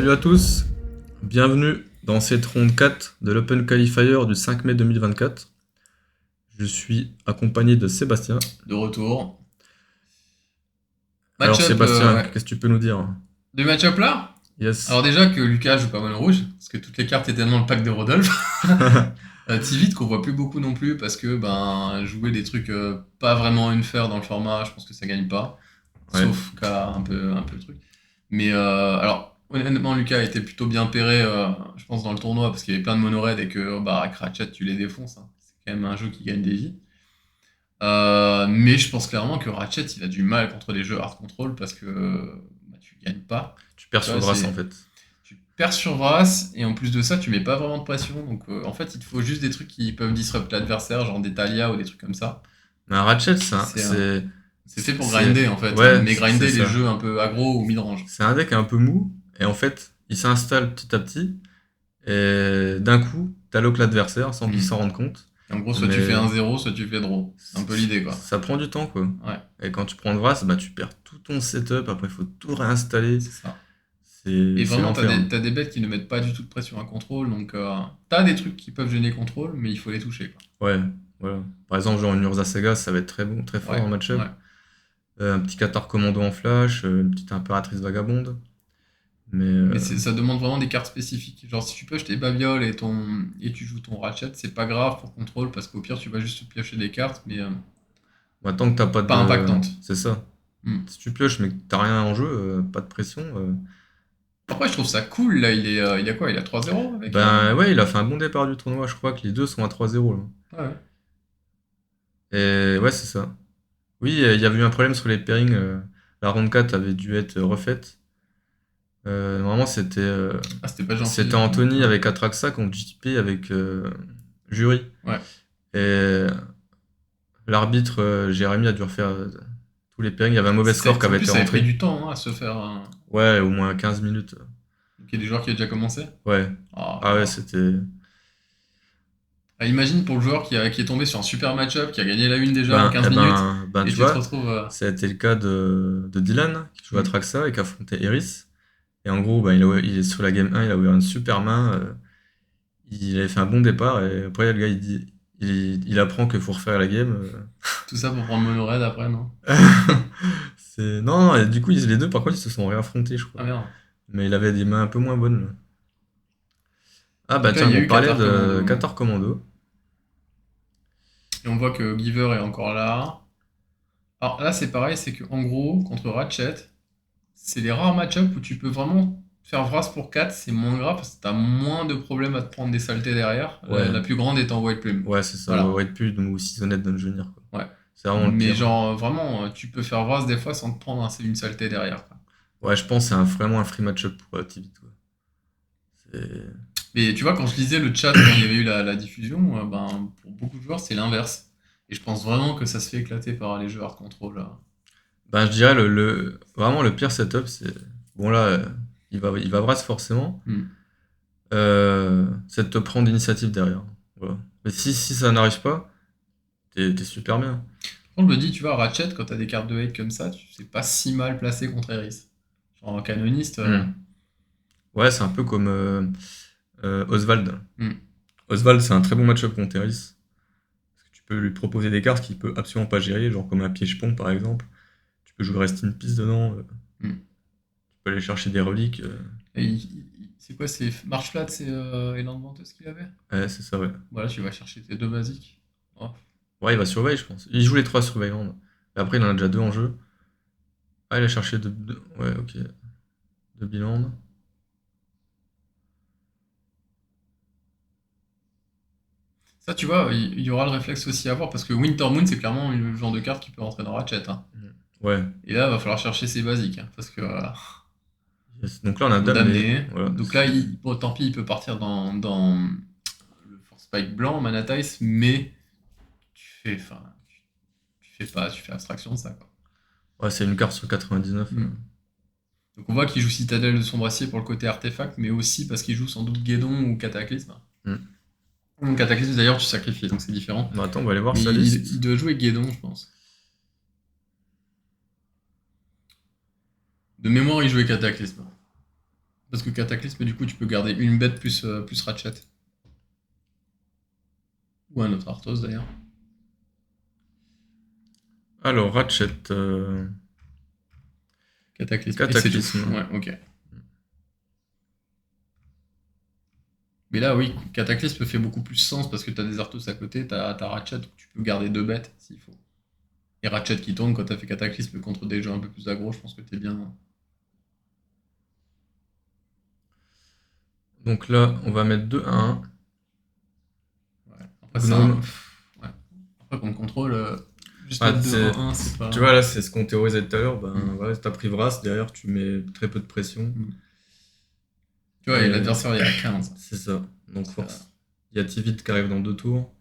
Salut à tous, bienvenue dans cette ronde 4 de l'Open Qualifier du 5 mai 2024. Je suis accompagné de Sébastien. De retour. Alors Match-up, Sébastien, ouais. qu'est-ce que tu peux nous dire? De match-up là. Yes. Alors déjà que Lucas joue pas mal rouge, parce que toutes les cartes étaient dans le pack de Rodolphe. Tivit qu'on voit plus beaucoup non plus, parce que jouer des trucs pas vraiment unfair dans le format, je pense que ça gagne pas. Ouais. Sauf cas un peu le truc. Mais alors, honnêtement, Lucas était plutôt bien pairé, je pense, dans le tournoi, parce qu'il y avait plein de mono-red et que avec Ratchet, tu les défonces, hein. C'est quand même un jeu qui gagne des vies. Mais je pense clairement que Ratchet, il a du mal contre les jeux hard control parce que tu gagnes pas. Tu perds Tu sur vois, Brass en fait. tu perds sur Brass et en plus de ça, tu mets pas vraiment de pression. Donc en fait, il te faut juste des trucs qui peuvent disrupt l'adversaire, genre des Talia ou des trucs comme ça. Mais un Ratchet, C'est un- c'est fait pour c'est- grinder en fait, ouais, mais c'est grinder les ça. jeux un peu aggro ou mid-range. C'est un deck un peu mou, et en fait, il s'installe petit à petit, et d'un coup, t'alloques l'adversaire sans qu'il Hmm. s'en rende compte. En gros, soit tu fais Mais 1-0, soit tu fais draw. C'est un peu l'idée quoi. ça prend du temps, quoi. Ouais, Et quand tu prends de Brass, bah, tu perds tout ton setup, après il faut tout réinstaller. c'est ça. Et C'est vraiment, t'as l'enfer. des bêtes qui ne mettent pas du tout de pression à contrôle, donc t'as des trucs qui peuvent gêner contrôle, mais il faut les toucher, quoi. Ouais, voilà. Par exemple, genre une Urza Saga, ça va être très bon, très fort Ouais, en match-up. ouais. Un petit Qatar Commando en flash, une petite Impératrice Vagabonde. Mais Mais ça demande vraiment des cartes spécifiques. Genre, si tu peux acheter Babiole et tu joues ton Ratchet, c'est pas grave pour contrôle, parce qu'au pire, tu vas juste piocher des cartes, mais bah, tant que t'as pas pas de. impactantes. C'est ça. Hmm. Si tu pioches mais que t'as rien en jeu, pas de pression. Après, je trouve ça cool, là, il a quoi? Il a 3-0 avec... Ben ouais, il a fait un bon départ du tournoi. Je crois que les deux sont à 3-0 là. Ah ouais. Et ouais, c'est ça. Oui, il y avait eu un problème sur les pairings. La ronde 4 avait dû être refaite. Normalement, Ah, c'était pas gentil. c'était Anthony avec Atraxa contre JP avec Jury. Ouais. Et l'arbitre Jérémy a dû refaire tous les pairings. Il y avait un mauvais score qui En avait plus, été ça avait pris rentré. du temps hein, à se faire... Ouais, au moins 15 minutes. Il y a des joueurs qui ont déjà commencé. Ouais. Ah, Ah ouais, voilà. c'était. Imagine pour le joueur qui est tombé sur un super match-up, qui a gagné la une déjà en 15 minutes, et Tu tu te vois, retrouves... ça a été le cas de Dylan, qui joue à hmm. Traxa et qui affrontait Eris. Et en gros, il est sur la game 1, il a ouvert une super main. Il avait fait un bon départ. Et après, le gars, il apprend qu'il faut refaire la game. Tout ça pour prendre mono red après, non? Non, non, et du coup, les deux, par contre, ils se sont réaffrontés, je crois. Ah merde. Mais il avait des mains un peu moins bonnes, là. Ah bah Donc là, tiens, il y a on eu parlait Qatar de Commando. Qatar Commando. Et on voit que Giver est encore là. Alors là, c'est pareil, c'est que en gros, contre Ratchet, c'est les rares match-ups où tu peux vraiment faire Vras pour 4, c'est moins grave parce que t'as moins de problèmes à te prendre des saletés derrière. La, Ouais, la plus grande étant White Plume. ouais, c'est ça, Voilà. White Pud ou Seasoned Dungeoneer, quoi. Ouais. C'est vraiment le Mais pire. genre, vraiment, tu peux faire Vras des fois sans te prendre une saleté derrière, quoi. Ouais, je pense que c'est vraiment un free match-up pour Tivit, quoi. C'est... Mais tu vois, quand je lisais le chat, quand il y avait eu la diffusion, pour beaucoup de joueurs, c'est l'inverse. Et je pense vraiment que ça se fait éclater par les jeux hard control, là. Ben, je dirais vraiment le pire setup, c'est... Bon là, il va brasse forcément. Hmm. C'est de te prendre l'initiative derrière. Voilà. Mais si ça n'arrive pas, t'es super bien. Quand je me dis, tu vois, Ratchet, quand t'as des cartes de hate comme ça, tu sais pas si mal placé contre Eris. Genre en canoniste. Hmm. Ouais, c'est un peu comme Oswald. Hmm. Oswald, c'est un très bon match-up contre Eris. Parce que tu peux lui proposer des cartes qu'il peut absolument pas gérer, genre comme un piège-pont par exemple. Tu peux jouer Rest in Peace dedans. Hmm. Tu peux aller chercher des reliques. Et c'est quoi, c'est Marche Flat, c'est Élan de Venteuse qu'il avait? Ouais, c'est ça, ouais. Voilà, tu vas chercher tes deux basiques. Oh. Ouais, il va surveiller, je pense. Il joue les trois surveillants. Et après, il en a déjà deux en jeu. Ah, il a cherché deux. Ouais, ok. Deux bilan. Ça, tu vois, il y aura le réflexe aussi à avoir parce que Winter Moon, c'est clairement le genre de carte qui peut rentrer dans Ratchet, hein. Ouais. Et là, il va falloir chercher ses basiques, hein, parce que Yes. Donc là, on a damné. damné. Voilà. Donc là, bon, tant pis, il peut partir dans le Force Spike blanc, Manatais, mais enfin, tu fais abstraction de ça, quoi. Ouais, c'est une carte sur 99. Hmm. Donc on voit qu'il joue Citadelle de Sombracier pour le côté artefact, mais aussi parce qu'il joue sans doute Guédon ou Cataclysme. Hmm. Donc Cataclysme d'ailleurs tu sacrifies, donc c'est différent. Bah, attends, on va aller voir Mais sa liste. il doit jouer Guédon, je pense. De mémoire, il jouait Cataclysme. Parce que Cataclysme, du coup, tu peux garder une bête plus Ratchet. Ou un autre Arthos d'ailleurs. Alors, Ratchet, Cataclysme. Et c'est tout. Cataclysme. Ouais, ok. Mais là, oui, Cataclysme fait beaucoup plus sens parce que t'as des Arthos à côté, t'as Ratchet, donc tu peux garder deux bêtes s'il faut. Et Ratchet qui tourne quand t'as fait Cataclysme contre des jeux un peu plus aggro, je pense que t'es bien. Donc là, on va mettre 2 à 1. Ouais. Après, c'est un. Gnome. Ouais. Après, qu'on contrôle, juste Ah, mettre 2-1-1, c'est tu pas. vois, là, c'est ce qu'on théorisait tout à l'heure. Ben, Mm. voilà, t'as pris Vras, derrière, tu mets très peu de pression. Mm. Tu vois, et Et l'adversaire, il est à 15. c'est ça. Donc, Ça- force. Il y a Tivit qui arrive dans 2 tours.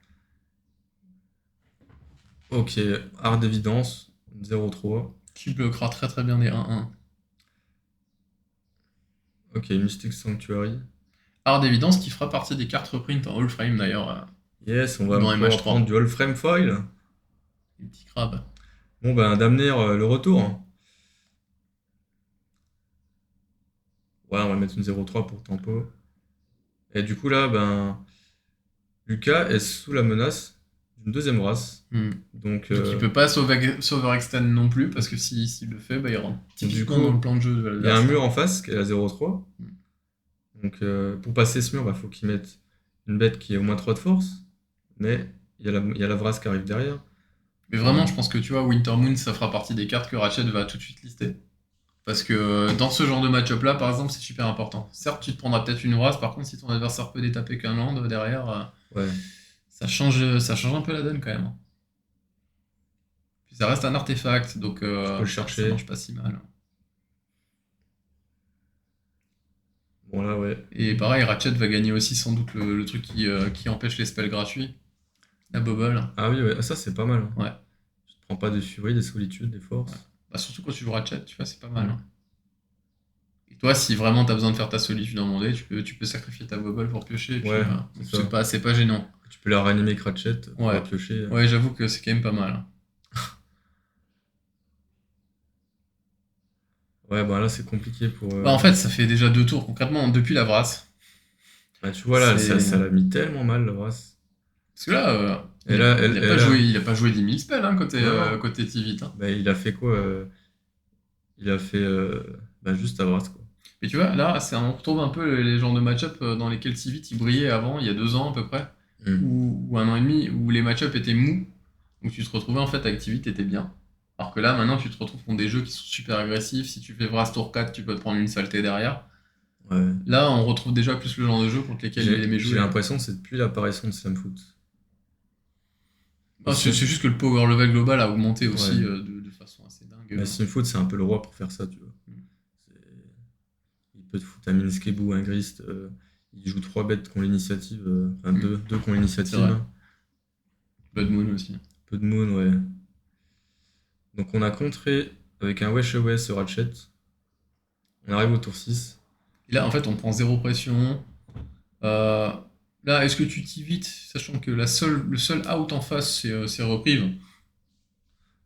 Ok, art d'évidence, 0-3. Qui bloquera très très bien les 1-1. Ok, Mystic Sanctuary. Art d'évidence qui fera partie des cartes reprint en all frame d'ailleurs, Yes, on va dans pouvoir prendre MH3. du All-Frame Foil. Les petits crabes. Bon, ben, Damnir, le retour. Ouais, on va mettre une 0-3 pour tempo. Et du coup, là, ben, Lucas est sous la menace d'une deuxième race. Mm. Donc, Donc il peut pas s'overextend non plus, parce que s'il le fait, bah, il rentre du typiquement dans coup, le plan de jeu de il y a un l'adversaire. mur en face qui est à 0-3. Mm. Donc, pour passer ce mur, il faut qu'il mette une bête qui ait au moins 3 de force. Mais il y a la Vrasse qui arrive derrière. Mais vraiment, je pense que tu vois, Wintermoon, ça fera partie des cartes que Ratchet va tout de suite lister. Parce que dans ce genre de match-up là, par exemple, c'est super important. Certes, tu te prendras peut-être une race, par contre, si ton adversaire peut détaper qu'un land derrière, Ouais, ça change un peu la donne quand même. Puis ça reste un artefact, donc tu peux le ça chercher. marche pas si mal. Bon, là, ouais. Et pareil, Ratchet va gagner aussi sans doute le truc qui empêche les spells gratuits. La bubble. Ah oui, ouais. Ah, ça, c'est pas mal, hein. Ouais. Tu te prends pas des furies, des solitudes, des Ouais. forces. Bah, surtout quand tu joues Ratchet, tu vois, c'est pas mal. Mm. Hein. Et toi, si vraiment t'as besoin de faire ta solitude en mondé, tu peux sacrifier ta bubble pour piocher, et puis Ouais, donc c'est ça. c'est pas gênant. Tu peux la réanimer Cratchit, tu vas Ouais. piocher. Ouais, j'avoue que c'est quand même pas mal. Hein. Ouais, bah là, c'est compliqué pour. Bah, en fait, ça fait déjà deux tours, concrètement, depuis la brasse. Bah, tu vois, là, C'est. ça l'a mis tellement mal, le Vras. Parce que là, Et là, il a pas joué 10 000 spells hein, non, non. côté Tivit. Hein. Bah, il a fait quoi Il a fait bah, juste à Vras, quoi. Mais tu vois, là, on retrouve un peu les genres de match-up dans lesquels Tivit il brillait avant, il y a 2 ans à peu près, Mm. ou 1 an et demi, où les match-up étaient mous. Donc tu te retrouvais en fait avec Tivit, t'étais bien. Alors que là, maintenant, tu te retrouves contre des jeux qui sont super agressifs. Si tu fais Vras tour 4, tu peux te prendre une saleté derrière. Ouais. Là, on retrouve déjà plus le genre de jeu contre lesquels il aimait J'ai jouer. Hein. l'impression que c'est depuis l'apparition de Slamfoot. Ah, c'est juste que le power level global a augmenté aussi Ouais. de façon assez dingue. Mais Slamfoot, c'est un peu le roi pour faire ça, tu vois. Mm. C'est- Il peut te foutre un Minskebu, un Grist. Il joue 3 bêtes qui ont l'initiative. Enfin, Mm. 2 qui ont C'est l'initiative. vrai. Blood Moon aussi. Peu de Moon, ouais. Donc on a contré avec un Wesh Away ce Ratchet. On arrive au tour 6. Et là, en fait, on prend zéro pression. Euh, Là, est-ce que tu t'y vite, sachant que le seul out en face, c'est Reprieve.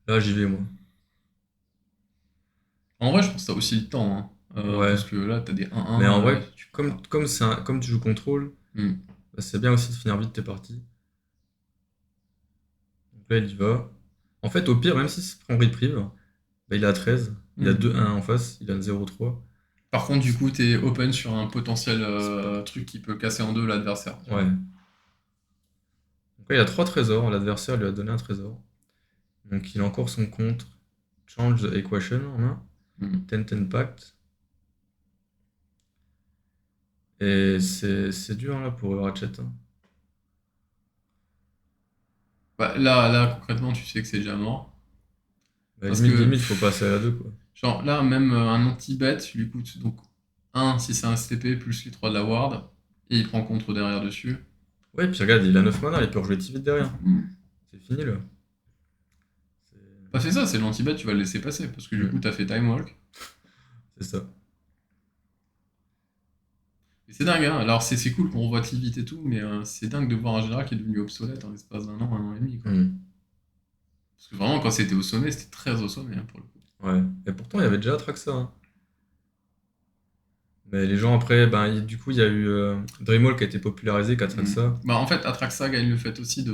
Là, j'y vais, moi. En vrai, je pense que t'as aussi le temps. Hein. Ouais. Parce que là, t'as des Mais 1-1. en vrai, Tu peux pas. comme tu joues contrôle, Hmm. bah, c'est bien aussi de finir vite tes parties. Donc là, il y va. En fait, au pire, même s'il se prend reprieve, bah, il a 13. Il a Hmm. 2-1 en face, il a 0-3. Par contre, du coup, t'es open sur un potentiel truc qui peut casser en deux l'adversaire. Tu vois. Ouais. Donc là, il a 3 trésors. L'adversaire lui a donné un trésor. Donc il a encore son contre. Change the Equation en main. Hmm. Ten Pact. Et c'est dur là pour Ratchet, hein. Bah, là, concrètement, tu sais que c'est déjà mort. Bah, Parce que, limite, faut passer à la 2 quoi. genre, là, même un anti-bet lui coûte donc 1 si c'est un STP plus les 3 de la ward. Et il prend contre derrière dessus. Ouais, puis regarde, il a 9 mana, il peut rejouer vite derrière. Hmm. C'est fini là. Bah, c'est ça, c'est l'anti-bet, tu vas le laisser passer. Parce que du coup, Mm. t'as fait Time Walk. C'est ça. Et c'est dingue, hein. Alors, c'est cool qu'on revoit vite et tout, mais c'est dingue de voir un général qui est devenu obsolète en l'espace d'un an et demi, quoi. Mm. Parce que vraiment, quand c'était au sommet, c'était très au sommet, hein, pour le coup. Ouais. Et pourtant, il y avait déjà Atraxa, hein. Mais les gens après, ben, du coup, il y a eu Dreamwall qui a été popularisé, Mm. qu'Atraxa. Bah, en fait, Atraxa gagne le fait aussi du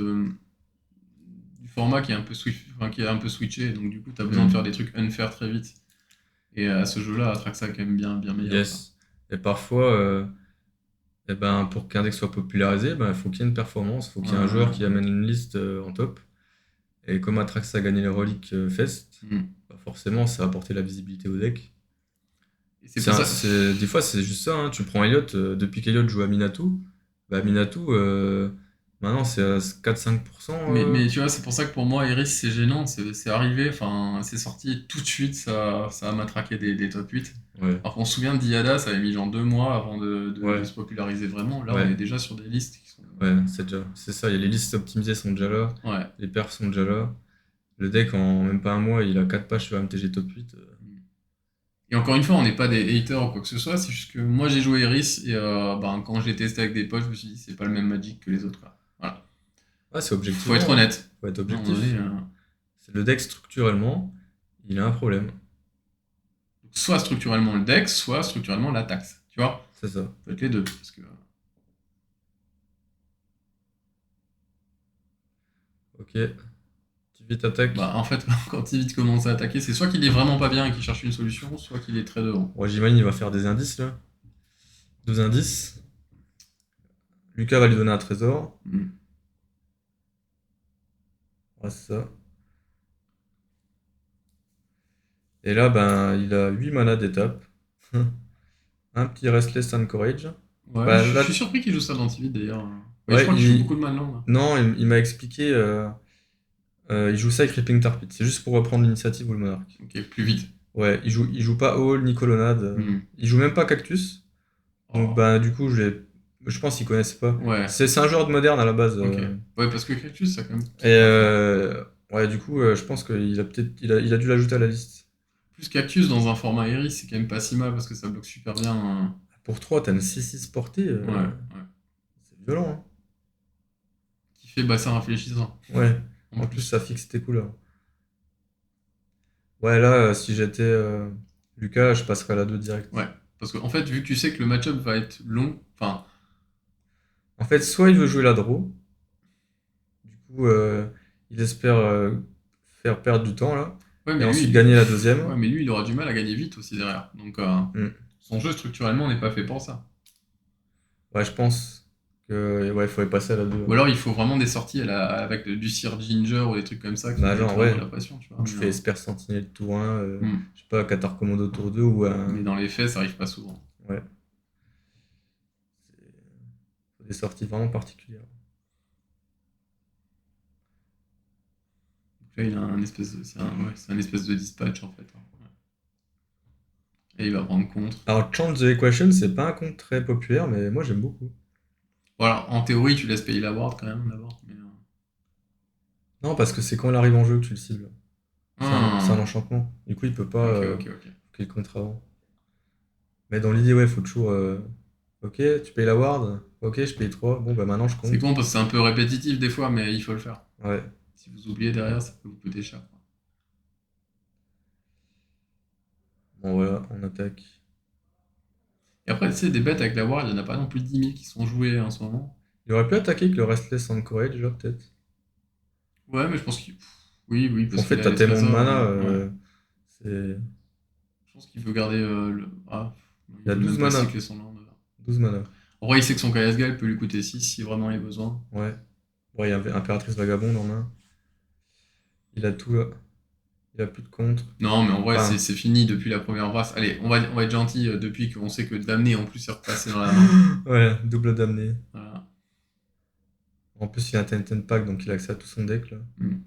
format qui est un peu, enfin, qui est un peu switché, donc du coup, tu as besoin de faire Hmm. des trucs unfair très vite. Et à ce jeu-là, Atraxa est quand même bien, bien meilleur, quoi. Yes. Et parfois, eh ben, pour qu'un deck soit popularisé, ben, il faut qu'il y ait une performance, il faut qu'il y ait un joueur qui amène une liste en top. Et comme Atraxa a gagné les Reliques Fest, Mm. bah forcément, ça a apporté la visibilité au deck. Et c'est pour ça. Des fois, c'est juste ça, hein. Tu prends Elliott, depuis qu'Elliott joue à Minato, bah, Minato, maintenant, c'est à 4-5%. Mais tu vois, c'est pour ça que pour moi, Iris, c'est gênant. C'est arrivé, enfin, c'est sorti tout de suite, ça a matraqué des top 8. Ouais, Alors qu'on se souvient d'Iada, ça avait mis genre 2 mois avant de ouais, se populariser vraiment. Là, on ouais, est déjà sur des listes qui sont. ouais, c'est ça. Il y a les listes optimisées sont déjà là, Ouais. les perfs sont déjà là. Le deck, en même pas un mois, il a 4 pages sur MTG top 8. Et encore une fois, on n'est pas des haters ou quoi que ce soit, c'est juste que moi j'ai joué Iris et ben, quand je l'ai testé avec des potes, je me suis dit c'est pas le même Magic que les autres, quoi. Voilà. Ah, c'est Faut être objectivement, hein. honnête. Faut être À un moment donné, objectif. C'est le deck structurellement, il a un problème. soit structurellement le deck, soit structurellement la taxe. Tu vois? C'est ça. Faut être les deux. Parce que, Ok. Tu vite attaque. bah, en fait, quand il vite commence à attaquer, c'est soit qu'il est vraiment pas bien et qu'il cherche une solution, soit qu'il est très devant. Bon, j'imagine il va faire des indices là. 12 indices. Lucas va lui donner un trésor. Mm. Ouais, c'est ça. Et là, ben, il a 8 manas d'étape. Un petit Restless Anchorage. Ouais, Bah, je là, suis surpris qu'il joue ça dans Antivide d'ailleurs. Ouais, je ouais, crois qu'il joue beaucoup de Manland là. non, il m'a expliqué. Il joue ça avec Ripping Tar Pit. C'est juste pour reprendre l'initiative ou le monarque. Ok, plus vite. Ouais, il joue pas Hall ni Colonnade. Mm. Il joue même pas Cactus. Donc, Oh. bah, du coup, je pense qu'ils connaissent pas. Ouais, C'est un joueur de moderne à la base. ok. Ouais, parce que Cactus, ça quand même. Et ouais, du coup, je pense qu'il a peut-être, il a dû l'ajouter à la liste. Plus Cactus dans un format Iris, c'est quand même pas si mal parce que ça bloque super bien. Pour 3 t'as une 6-6 portée. Ouais, ouais. C'est violent, Qui fait bassin réfléchissant. hein. Ouais. En En plus, plus. ça fixe tes couleurs. Ouais, là, si j'étais Lucas, je passerais à la 2 direct. Ouais. Parce qu'en fait, vu que tu sais que le match-up va être long, enfin, En fait, soit il veut jouer la draw. Du coup, il espère faire perdre du temps, là. ouais, Et mais ensuite lui, gagner la deuxième. ouais, mais lui, il aura du mal à gagner vite aussi derrière. Donc, Hmm. son jeu structurellement n'est pas fait pour ça. Ouais, je pense que ouais, il faudrait passer à la 2. Ou alors, il faut vraiment des sorties avec du Sir Ginger ou des trucs comme ça qui Bah, mettent genre, vraiment ouais. de la pression, tu vois. Où tu fais Esper Sentinelle tour 1, Hmm. je sais pas, Qatar Commando tour 2 ou Mais un. dans les faits, ça arrive pas souvent. Ouais, c'est des sorties vraiment particulières. Donc là, il a un espèce de, c'est un espèce de dispatch en fait, hein. Ouais. Et il va prendre contre. Alors, Change the Equation, c'est pas un compte très populaire, mais moi j'aime beaucoup. Voilà, en théorie, tu laisses payer la ward quand même d'abord. Non, parce que c'est quand il arrive en jeu que tu le cibles. C'est un Hmm. enchantement. Du coup, il peut pas Ok, ok, ok. qu'il contre avant. Mais dans l'idée, ouais, faut toujours. Ok, tu payes la ward. Ok, je paye 3. Bon, bah maintenant je C'est compte. con parce que c'est un peu répétitif des fois, mais il faut le faire. Ouais. Si vous oubliez derrière, ça peut vous coûter cher, quoi. Bon, voilà, on attaque. Et après, tu sais, des bêtes avec la ward, il n'y en a pas non plus 10 000 qui sont jouées en ce moment. Il aurait pu attaquer avec le Restless Anchorage, déjà, peut-être. Ouais, mais je pense qu'il. Oui, oui, En parce fait, qu'il a t'as les tellement de trésors. mana. Ouais. C'est... Je pense qu'il veut garder le. Ah, Il il a veut 12 même pas mana. cycler son land. 12 mana. En vrai, il sait que son Kayasgal peut lui coûter 6 si vraiment il a besoin. Ouais. Ouais, il y a Impératrice Vagabonde en main. Il a tout là. Il a plus de contre. Non, mais en vrai, Enfin. c'est fini depuis la première brasse. Allez, on va être gentil depuis qu'on sait que Damné en plus est repassé dans la main. Ouais, double damné. Voilà. En plus, il a un Ten Pack, donc il a accès à tout son deck là. Hmm.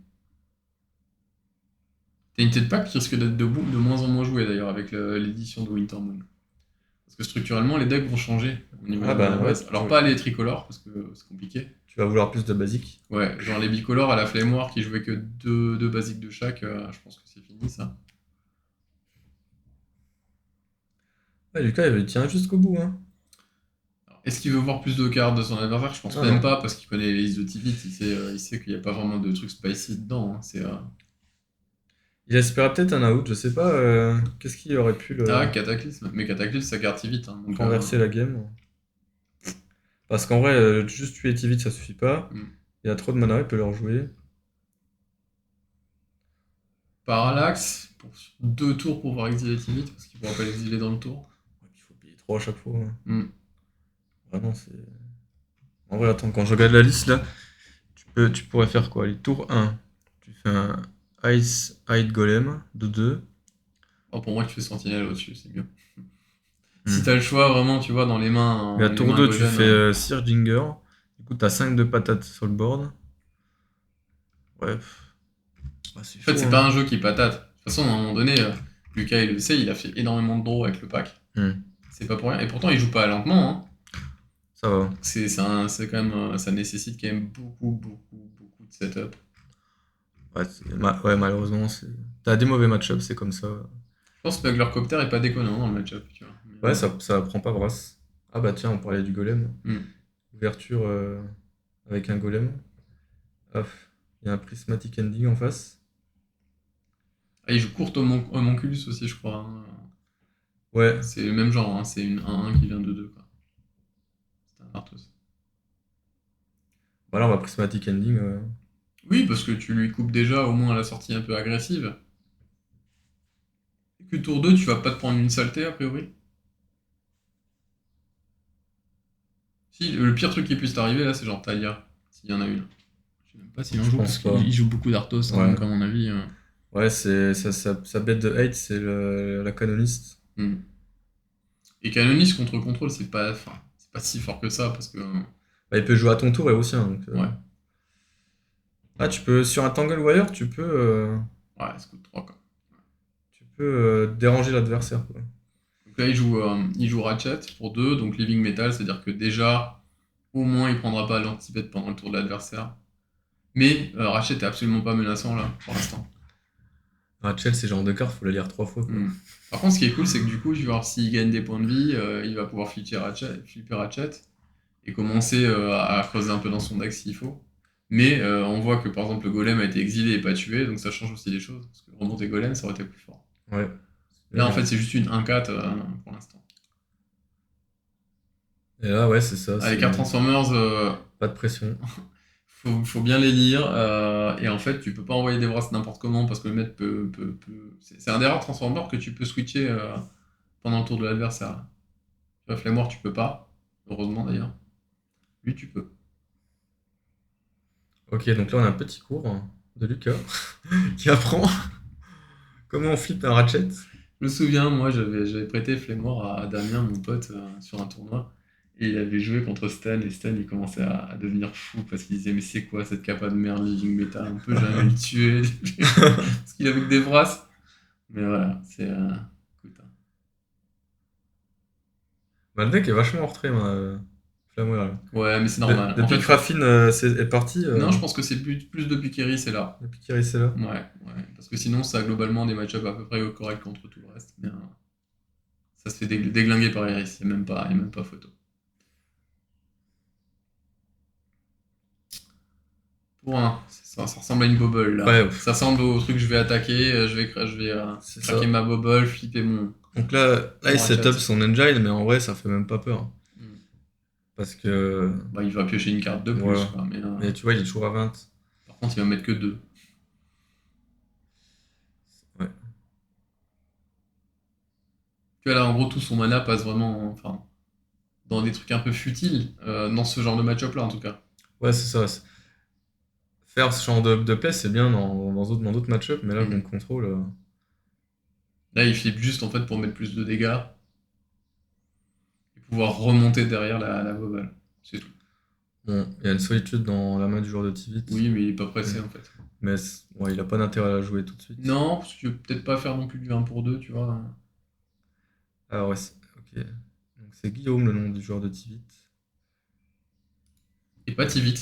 T'as une tête pack qui risque d'être de moins en moins jouée d'ailleurs avec l'édition de Wintermoon. Parce que structurellement, les decks vont changer au niveau Ah des mana bah ouais, base. Alors pas les tricolores, parce que c'est compliqué. tu vas vouloir plus de basique. Ouais, genre les bicolores à la Flame War qui jouaient que deux basiques de chaque, je pense que c'est fini ça. Ouais, Lucas, il tient jusqu'au bout, hein. Alors, est-ce qu'il veut voir plus de cartes de son adversaire? Je pense Ah même non. pas, parce qu'il connaît les listes de Tivit, il sait qu'il n'y a pas vraiment de trucs spicy dedans, hein. Il espérait peut-être un out, je sais pas. Qu'est-ce qui aurait pu Ah, le Cataclysme. Mais Cataclysme, ça carte vite. Hein, donc, renverser la game? Parce qu'en vrai, juste tuer Tivit, ça suffit pas. hmm. Il a trop de mana, il peut le rejouer. Parallaxe, pour 2 tours pour pouvoir exiler Tivit, parce qu'il pourra pas l'exiler dans le tour. Il faut payer 3 à chaque fois, hein. Hmm. Vraiment, c'est. En vrai, attends, quand je regarde la liste là, tu pourrais faire quoi? Les tours 1, tu fais un Ice Hide Golem de 2. Oh, pour moi, tu fais Sentinelle au-dessus, c'est mieux. Si t'as le choix, vraiment, tu vois, dans Et à les tour mains 2, tu golem. fais Searchinger. Du coup, t'as 5 de patates sur le board. Ouais, c'est En fait, chaud, c'est hein. pas un jeu qui patate. De toute façon, à un moment donné, Lucas, il le sait, il a fait énormément de draws avec le pack. Hmm, C'est pas pour rien. Et pourtant, il joue pas lentement. Hein. Ça va. C'est quand même, ça nécessite quand même beaucoup de setup. Ouais, ouais, malheureusement, t'as des mauvais match-ups, c'est comme ça. Je pense que Glucopter est pas déconnant dans le match-up, tu vois. Ouais, ça prend pas brasse. Ah bah tiens, on parlait du golem. Hmm. Ouverture avec un golem. Hop, il y a un prismatic ending en face. Ah, il joue courte Homunculus aussi, je crois. Hein. Ouais, C'est le même genre, hein. C'est une 1-1 qui vient de 2, quoi. C'est un Arthos. voilà, on va prismatic ending. Oui, parce que tu lui coupes déjà au moins la sortie un peu agressive. Et que tour 2, tu vas pas te prendre une saleté, a priori. Si, le pire truc qui puisse t'arriver là, c'est genre Talia, s'il y en a une. Je sais même pas s'il en Je joue, pense parce pas. qu'il joue beaucoup d'Arthos, hein, Ouais. donc à mon avis. Ouais, sa bête de hate, c'est la canoniste. Hmm. Et Canonis contre contrôle, c'est pas si fort que ça, parce que. Bah, il peut jouer à ton tour et aussi, hein, donc, Ouais, Ah, tu peux, sur un Tangle Wire, ouais, c'est coup de 3 quoi. tu peux déranger l'adversaire, quoi. Donc là, il joue Ratchet pour 2, donc Living Metal, c'est-à-dire que déjà, au moins, il prendra pas l'anti-bet pendant le tour de l'adversaire. Mais Ratchet est absolument pas menaçant là, pour l'instant. Rachel, c'est genre de carte, faut la lire 3 fois, quoi. Hmm. Par contre, ce qui est cool, c'est que du coup, genre, s'il gagne des points de vie, il va pouvoir flipper Ratchet et commencer à creuser un peu dans son deck s'il faut. Mais on voit que par exemple le golem a été exilé et pas tué, donc ça change aussi les choses. Parce que remonter golem, ça aurait été plus fort. Ouais. Là, Là, en fait, c'est juste une 1-4 pour l'instant. et là, ouais, c'est ça, Ah, les c'est cartes Transformers, pas de pression. faut bien les lire. Et en fait, tu peux pas envoyer des brasses n'importe comment parce que le mec C'est un des rares Transformers que tu peux switcher pendant le tour de l'adversaire. Tu vois, Flammeur, tu peux pas. Heureusement d'ailleurs. Lui, tu peux. Ok, donc là, on a un petit cours de Lucas qui apprend comment on flippe un Ratchet. Je me souviens, moi, j'avais prêté Flammeur à Damien, mon pote, sur un tournoi. Et il avait joué contre Stan, et Stan, il commençait à devenir fou parce qu'il disait, mais c'est quoi cette capa de merde, Living Meta, on peut jamais le tuer. Parce qu'il avait que des brasses. Mais voilà, c'est. Écoute, hein. Bah, le deck est vachement en retrait, moi, Flammeur, là. Ouais, mais c'est normal. En Depuis fait, que Raffine est parti, non, je pense que c'est plus depuis qu'Eri, c'est là. depuis qu'il est là. Ouais, ouais. Parce que sinon, ça a globalement des match-ups à peu près corrects contre tout le reste. Mais ça se fait déglinguer par Iris, il y a même pas photo. Pour un, ça ressemble à une bobble là. Ouais, Ça ressemble au truc que je vais attaquer, je vais c'est craquer ça. ma bobble, flipper mon, Donc là, mon il ratchet. setup son engine, mais en vrai, ça fait même pas peur. Hmm. Parce que, Bah, il va piocher une carte de plus, voilà. quoi. Mais Mais tu vois, il est toujours à 20. par contre, il va mettre que 2. Ouais. Tu vois là, en gros, tout son mana passe vraiment enfin, dans des trucs un peu futiles, dans ce genre de match-up là en tout cas. Ouais, c'est ça. Faire ce genre de play, c'est bien dans d'autres match-ups, mais là, Hmm. contre contrôle. Là, il flippe juste en fait pour mettre plus de dégâts et pouvoir remonter derrière la bobble. C'est tout. Bon, il y a une solitude dans la main du joueur de Tivit. Oui, mais il est pas pressé en fait. Mais ouais, il a pas d'intérêt à la jouer tout de suite. Non, parce que tu veux peut-être pas faire non plus du 1 pour 2, tu vois. Alors, ouais, ok. Donc, c'est Guillaume, le nom du joueur de Tivit. Et pas Tivit.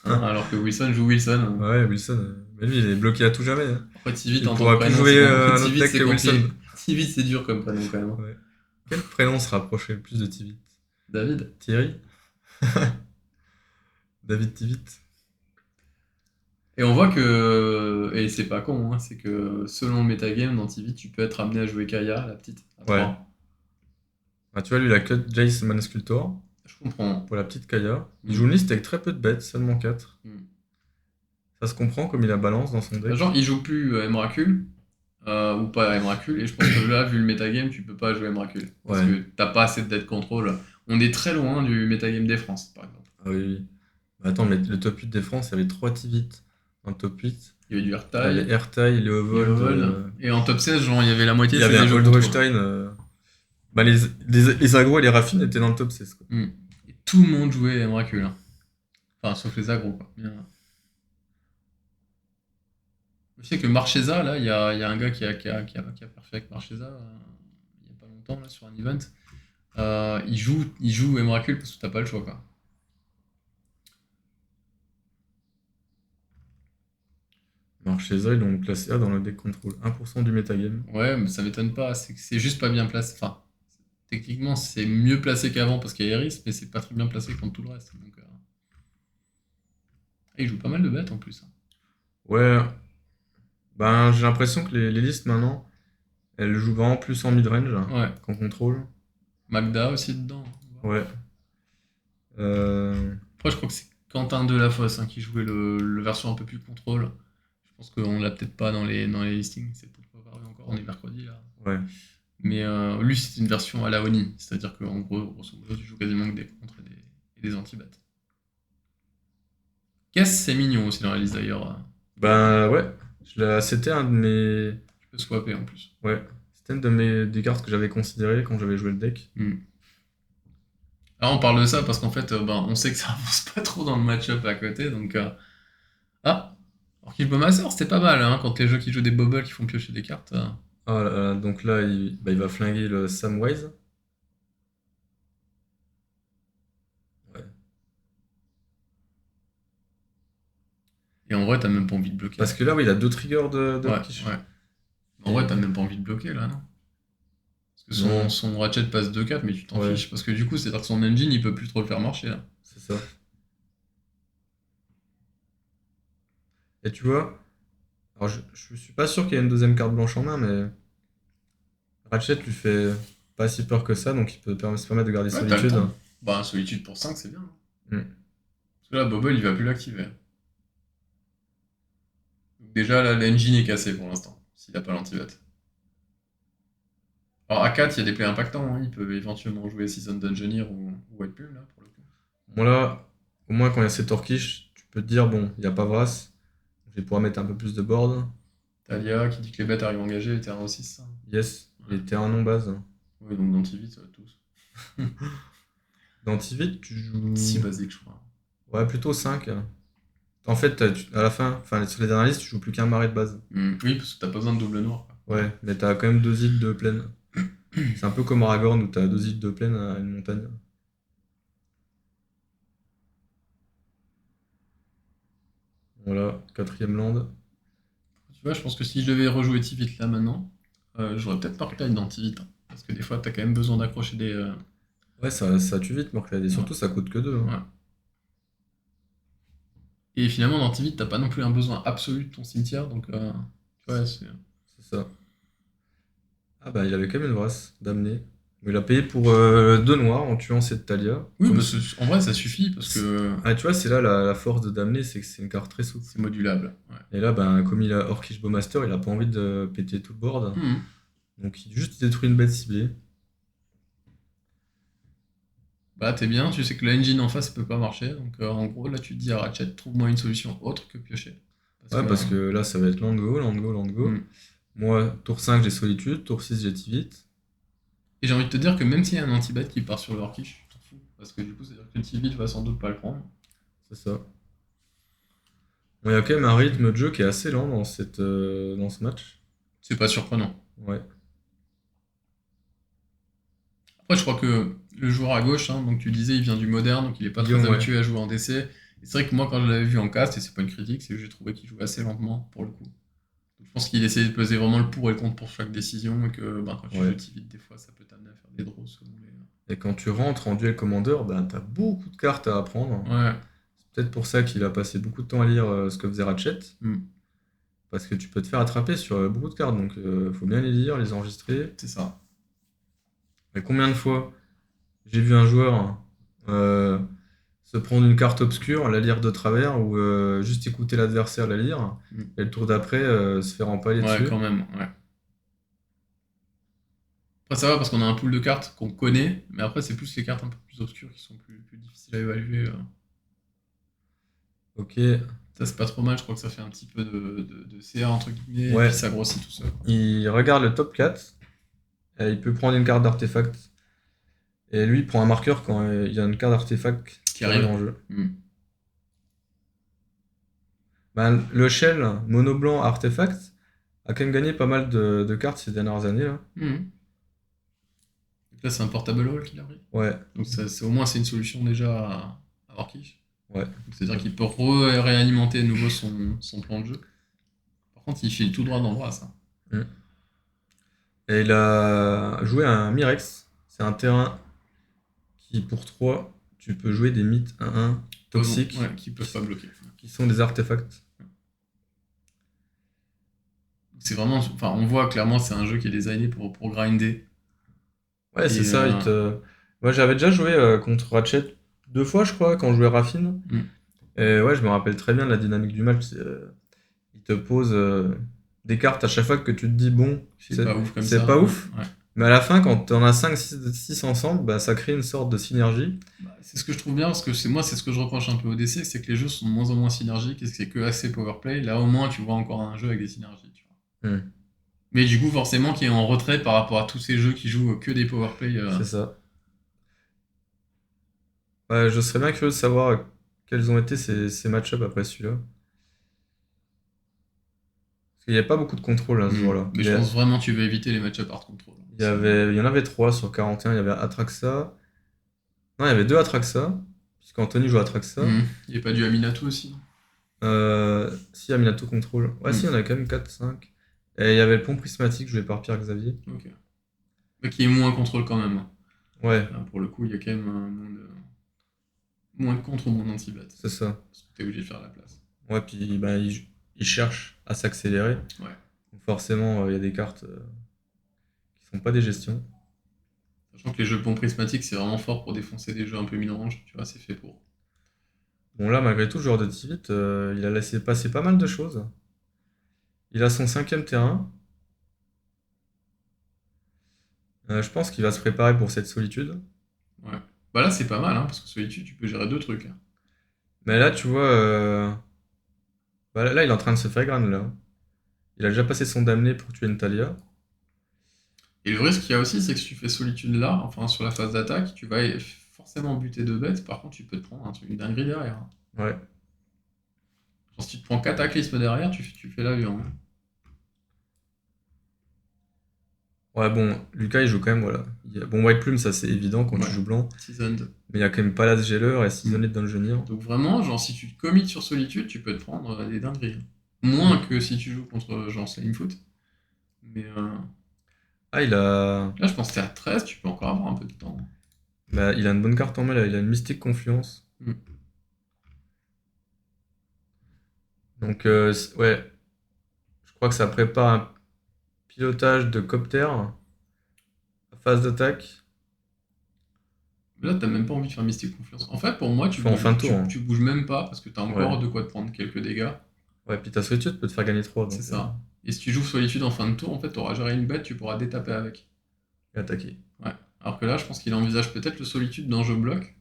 Hein, alors que Wilson joue Wilson. Ouais, Wilson, mais lui, il est bloqué à tout jamais, hein. Après, Tivit Il en tant pourra que plus prénom, jouer c'est un autre Tivit, deck c'est que compliqué. Wilson. Tivit, c'est dur comme prénom quand même. Hein. Ouais. Quel prénom se rapprocherait le plus de Tivit? David. Thierry? David Tivit? Et on voit que, et c'est pas con, hein, c'est que selon le metagame dans TV, tu peux être amené à jouer Kaya, la petite, à Ouais. 3. Ah, tu vois, lui, il a cut Jace Mana Sculptor Je comprends. pour la petite Kaya. Il Mm. joue une liste avec très peu de bêtes, seulement 4. Mm. Ça se comprend comme il a balance dans son Bah, deck. genre, il joue plus Emrakul, ou pas Emrakul, et je pense que là, vu le metagame, tu peux pas jouer Emrakul. Parce Ouais. que t'as pas assez de dead control. On est très loin du metagame des France, par exemple. Ah oui, oui. Bah, attends, mais le top 8 des France, il y avait 3 Tivit dans le top 8. Il y avait du Il y avait Ertai, Ertai, Leovold. Leovold, et en top 16, genre, il y avait la moitié, Il y c'est avait des un jeux contrôle. Oldrestein. Bah, les agros et les raffines étaient dans le top 16, quoi. Et tout le monde jouait Emrakul. Hein. Enfin, sauf les agros, quoi. Bien. Je sais que Marchesa, là, il y a un gars qui a perfect Marchesa il y a pas longtemps, là, sur un event. Il joue Emrakul parce que t'as pas le choix, quoi. Marchesa, ils l'ont classé A dans le deck contrôle. 1% du metagame. Ouais, mais ça m'étonne pas, c'est que c'est juste pas bien placé. Enfin, techniquement, c'est mieux placé qu'avant parce qu'il y a Eris, mais c'est pas très bien placé contre tout le reste. Donc, et il joue pas mal de bêtes en plus. Hein. Ouais, ben j'ai l'impression que les listes maintenant, elles jouent vraiment plus en midrange Ouais, qu'en contrôle. Magda aussi dedans. Hein. Ouais. Euh, Après, je crois que c'est Quentin Delafosse qui jouait le version un peu plus contrôle. Je pense qu'on l'a peut-être pas dans les listings, c'est peut-être pas paru encore, on est mercredi là. ouais. Mais lui, c'est une version à la Oni, c'est-à-dire qu'en gros, grosso modo, tu joues quasiment que des contres et des anti-bats. Caisse, c'est mignon aussi dans la liste d'ailleurs. Ben ouais. C'était un de mes. Tu peux swapper en plus. Ouais. C'était une de mes des cartes que j'avais considérées quand j'avais joué le deck. Hmm. Alors on parle de ça parce qu'en fait, on sait que ça avance pas trop dans le match-up à côté, donc... Ah alors qu'il Master, c'était pas mal, hein, quand les jeux qui jouent des bubbles qui font piocher des cartes. Ah, donc là, il va flinguer le Samwise. Ouais. Et en vrai, t'as même pas envie de bloquer. Parce que là, oui, il a 2 triggers de Ouais, Orkish. ouais. En vrai, t'as même pas envie de bloquer là, non? Parce que Non. son ratchet passe 2-4, mais tu t'en Ouais, fiches. Parce que du coup, c'est-à-dire que son engine, il peut plus trop le faire marcher là. c'est ça. Et tu vois, alors je suis pas sûr qu'il y ait une deuxième carte blanche en main, mais Ratchet lui fait pas si peur que ça, donc il peut se permettre de garder Ouais, t'as le Solitude. temps. Bah, solitude pour 5, c'est bien. Hein. Hmm. Parce que là, Bubble, il va plus l'activer. Donc déjà, là, l'engine est cassé pour l'instant, s'il a pas l'antibat. Alors, à 4, il y a des plays impactants. Hein. Il peut éventuellement jouer Season Dungeoneer ou White Plume, là, pour le coup. Bon là, au moins quand il y a ces Orkish, tu peux te dire, bon, il n'y a pas Vras, je vais pouvoir mettre un peu plus de board. Talia qui dit que les bêtes arrivent engagées, les terrains aussi, ça. Yes, Ouais. il était un non-base. Oui, donc dans TV, ça va tous. Dans Tivit, tu joues... 6 basiques, je crois. Ouais, plutôt 5. En fait, à la fin, enfin sur les dernières listes, tu joues plus qu'un marais de base. Oui, parce que t'as pas besoin de double noir. Quoi. Ouais, mais t'as quand même 2 îles de plaine. C'est un peu comme Aragorn où t'as 2 îles de plaine à une montagne. Voilà, 4e land. Tu vois, je pense que si je devais rejouer Tivit là maintenant, j'aurais peut-être Murktide dans Tivit. Hein. Parce que des fois, t'as quand même besoin d'accrocher des. Ouais, ça tue vite, Morclad. Et surtout, Ouais. ça coûte que 2. Ouais. Et finalement, dans Tivit, t'as pas non plus un besoin absolu de ton cimetière, donc. Tu vois, c'est. C'est ça. Ah bah, il avait quand même une brasse d'amener. Il a payé pour 2 noirs en tuant cette Talia. Oui, Comme bah, si- en vrai, ça suffit parce que Ah, tu vois, c'est là la force de Damné, c'est que c'est une carte très souple. c'est modulable. Ouais. Et là, ben, comme il a Orkish Bowmaster, il a pas envie de péter tout le board. Mhm. Donc, il juste détruit une bête ciblée. Bah, t'es bien, tu sais que l'engine en face, ça peut pas marcher, donc en gros, là, tu te dis à Ratchet, trouve-moi une solution autre que piocher. Ouais, parce que là, ça va être land go, land go, land go. Mhm. Moi, tour 5, j'ai Solitude. Tour 6, j'ai Tivit. Et j'ai envie de te dire que même s'il y a un anti-bat qui part sur le Orkish, tu t'en fous. Parce que du coup, c'est-à-dire que le Tivit va sans doute pas le prendre. C'est ça. Bon, il y a quand même un rythme de jeu qui est assez lent dans dans ce match. C'est pas surprenant. Ouais. Après, je crois que le joueur à gauche, hein, donc tu disais, il vient du moderne, donc il est pas très Guillaume, ouais. habitué à jouer en DC. Et c'est vrai que moi, quand je l'avais vu en cast, et c'est pas une critique, c'est que j'ai trouvé qu'il jouait assez lentement pour le coup. Donc, je pense qu'il essayait de peser vraiment le pour et le contre pour chaque décision, et que quand tu Ouais. joues Tivit, des fois, ça peut t'amener à faire des draws selon les. Et quand tu rentres en duel commander, ben, t'as beaucoup de cartes à apprendre. Ouais. peut-être pour ça qu'il a passé beaucoup de temps à lire ce que faisait Ratchet. Hmm. Parce que tu peux te faire attraper sur beaucoup de cartes, donc faut bien les lire, les enregistrer. C'est ça. Mais combien de fois j'ai vu un joueur euh, se prendre une carte obscure, la lire de travers, ou juste écouter l'adversaire la lire, Hmm. et le tour d'après se faire empaler Ouais, dessus. quand même, ouais. Après, ça va parce qu'on a un pool de cartes qu'on connaît, mais après, c'est plus les cartes un peu plus obscures qui sont plus difficiles à évaluer. Ok, Ça, c'est pas trop mal, je crois que ça fait un petit peu de CA, entre guillemets, et ouais, puis ça grossit tout seul. il regarde le top 4, et il peut prendre une carte d'artefact. Et lui, il prend un marqueur quand il y a une carte d'artefact Qui qui arrive arrive. en jeu. Hmm. Ben, le shell mono blanc artefact a quand même gagné pas mal de cartes ces dernières années là. Hmm. Donc là, c'est un portable hall qu'il a pris. Ouais, Donc au moins, c'est une solution déjà à Orkish. ouais. Donc, c'est-à-dire qu'il peut réalimenter à nouveau son plan de jeu. Par contre, il file tout droit dans le bras, ça. Mm. Et il a joué un Mirex. C'est un terrain qui, pour 3 tu peux jouer des mythes 1-1 toxiques Ouais, qui peuvent pas bloquer. qui sont des artefacts. C'est vraiment. Enfin, on voit clairement, c'est un jeu qui est designé pour grinder. Ouais, c'est Et, ça. Moi, j'avais déjà joué contre Ratchet 2 fois, je crois, quand je jouais Raffine. Mm. Et ouais, je me rappelle très bien de la dynamique du match. Il te pose des cartes à chaque fois que tu te dis, bon, C'est pas ouf comme ça. c'est pas ouf. Ouais. Mais à la fin, quand t'en as 5 6 ensemble, bah, ça crée une sorte de synergie. Bah, c'est ce que je trouve bien, parce que c'est ce que je reproche un peu au DC, c'est que les jeux sont de moins en moins synergiques et que c'est que assez powerplay. Là, au moins, tu vois encore un jeu avec des synergies. Tu vois. Hmm, Mais du coup, forcément, qui est en retrait par rapport à tous ces jeux qui jouent que des powerplay. c'est ça. Ouais, je serais bien curieux de savoir quels ont été ces match-ups après celui-là. Parce qu'il n'y a pas beaucoup de contrôle à ce jour-là. Mais je pense vraiment que tu veux éviter les match-up hard control. Il y en avait 3 sur 41. Il y avait Atraxa. Non, il y avait 2 Atraxa, puisqu'Anthony joue Atraxa. Il n'y a pas du Aminatou aussi. Si, Aminato contrôle. Ouais, si, il y en avait quand même 4 5. Et il y avait le pont prismatique joué par Pierre Xavier. Ok. Mais qui est moins contrôle quand même. Ouais, Là, pour le coup, il y a quand même moins de contre ou moins d'anti-bat. c'est ça. Parce que t'es obligé de faire la place. Ouais, puis bah, il cherche à s'accélérer. Ouais. Donc forcément, il y a des cartes qui sont pas des gestions. Sachant que les jeux pont prismatique, c'est vraiment fort pour défoncer des jeux un peu mid-range. Tu vois, c'est fait pour. Bon, là, malgré tout, le joueur de Tivit, il a laissé passer pas mal de choses. Il a son 5e terrain. Je pense qu'il va se préparer pour cette solitude. Ouais. Bah là, c'est pas mal, hein, parce que solitude, tu peux gérer deux trucs. Hein. Mais là, tu vois, bah, là, il est en train de se faire grande, là. Il a déjà passé son damné pour tuer une Talia. Et le risque qu'il y a aussi, c'est que si tu fais solitude là, enfin sur la phase d'attaque, tu vas forcément buter deux bêtes. Par contre, tu peux te prendre une dinguerie derrière. Hein. Ouais. Genre, si tu te prends cataclysme derrière, tu fais l'avion. Hein. Ouais, bon, Lucas, il joue quand même, voilà. Bon, White Plume, ça c'est évident quand Ouais. tu joues blanc. Seasoned. Mais il y a quand même Palace Jailer et Seasoned Dungeoneer. Donc vraiment, genre si tu te commits sur solitude, tu peux te prendre des dingueries. Moins que si tu joues contre genre Slimefoot. Mais Ah, il a... là, je pense que t'es à 13, tu peux encore avoir un peu de temps. Bah, il a une bonne carte en main, là. Il a une Mystique Confluence. Mm. Donc, ouais. Je crois que ça prépare un pilotage de copter. Phase d'attaque. Mais là, t'as même pas envie de faire Mystic Confiance. En fait, pour moi, Faut en fin de tour, hein. tu bouges même pas parce que t'as encore Ouais. de quoi te prendre quelques dégâts. Ouais, puis ta solitude peut te faire gagner 3. C'est ça. Et si tu joues Solitude en fin de tour, en fait, t'auras géré une bête, tu pourras détaper avec. Et attaquer. Ouais. Alors que là, je pense qu'il envisage peut-être le Solitude dans jeu bloc.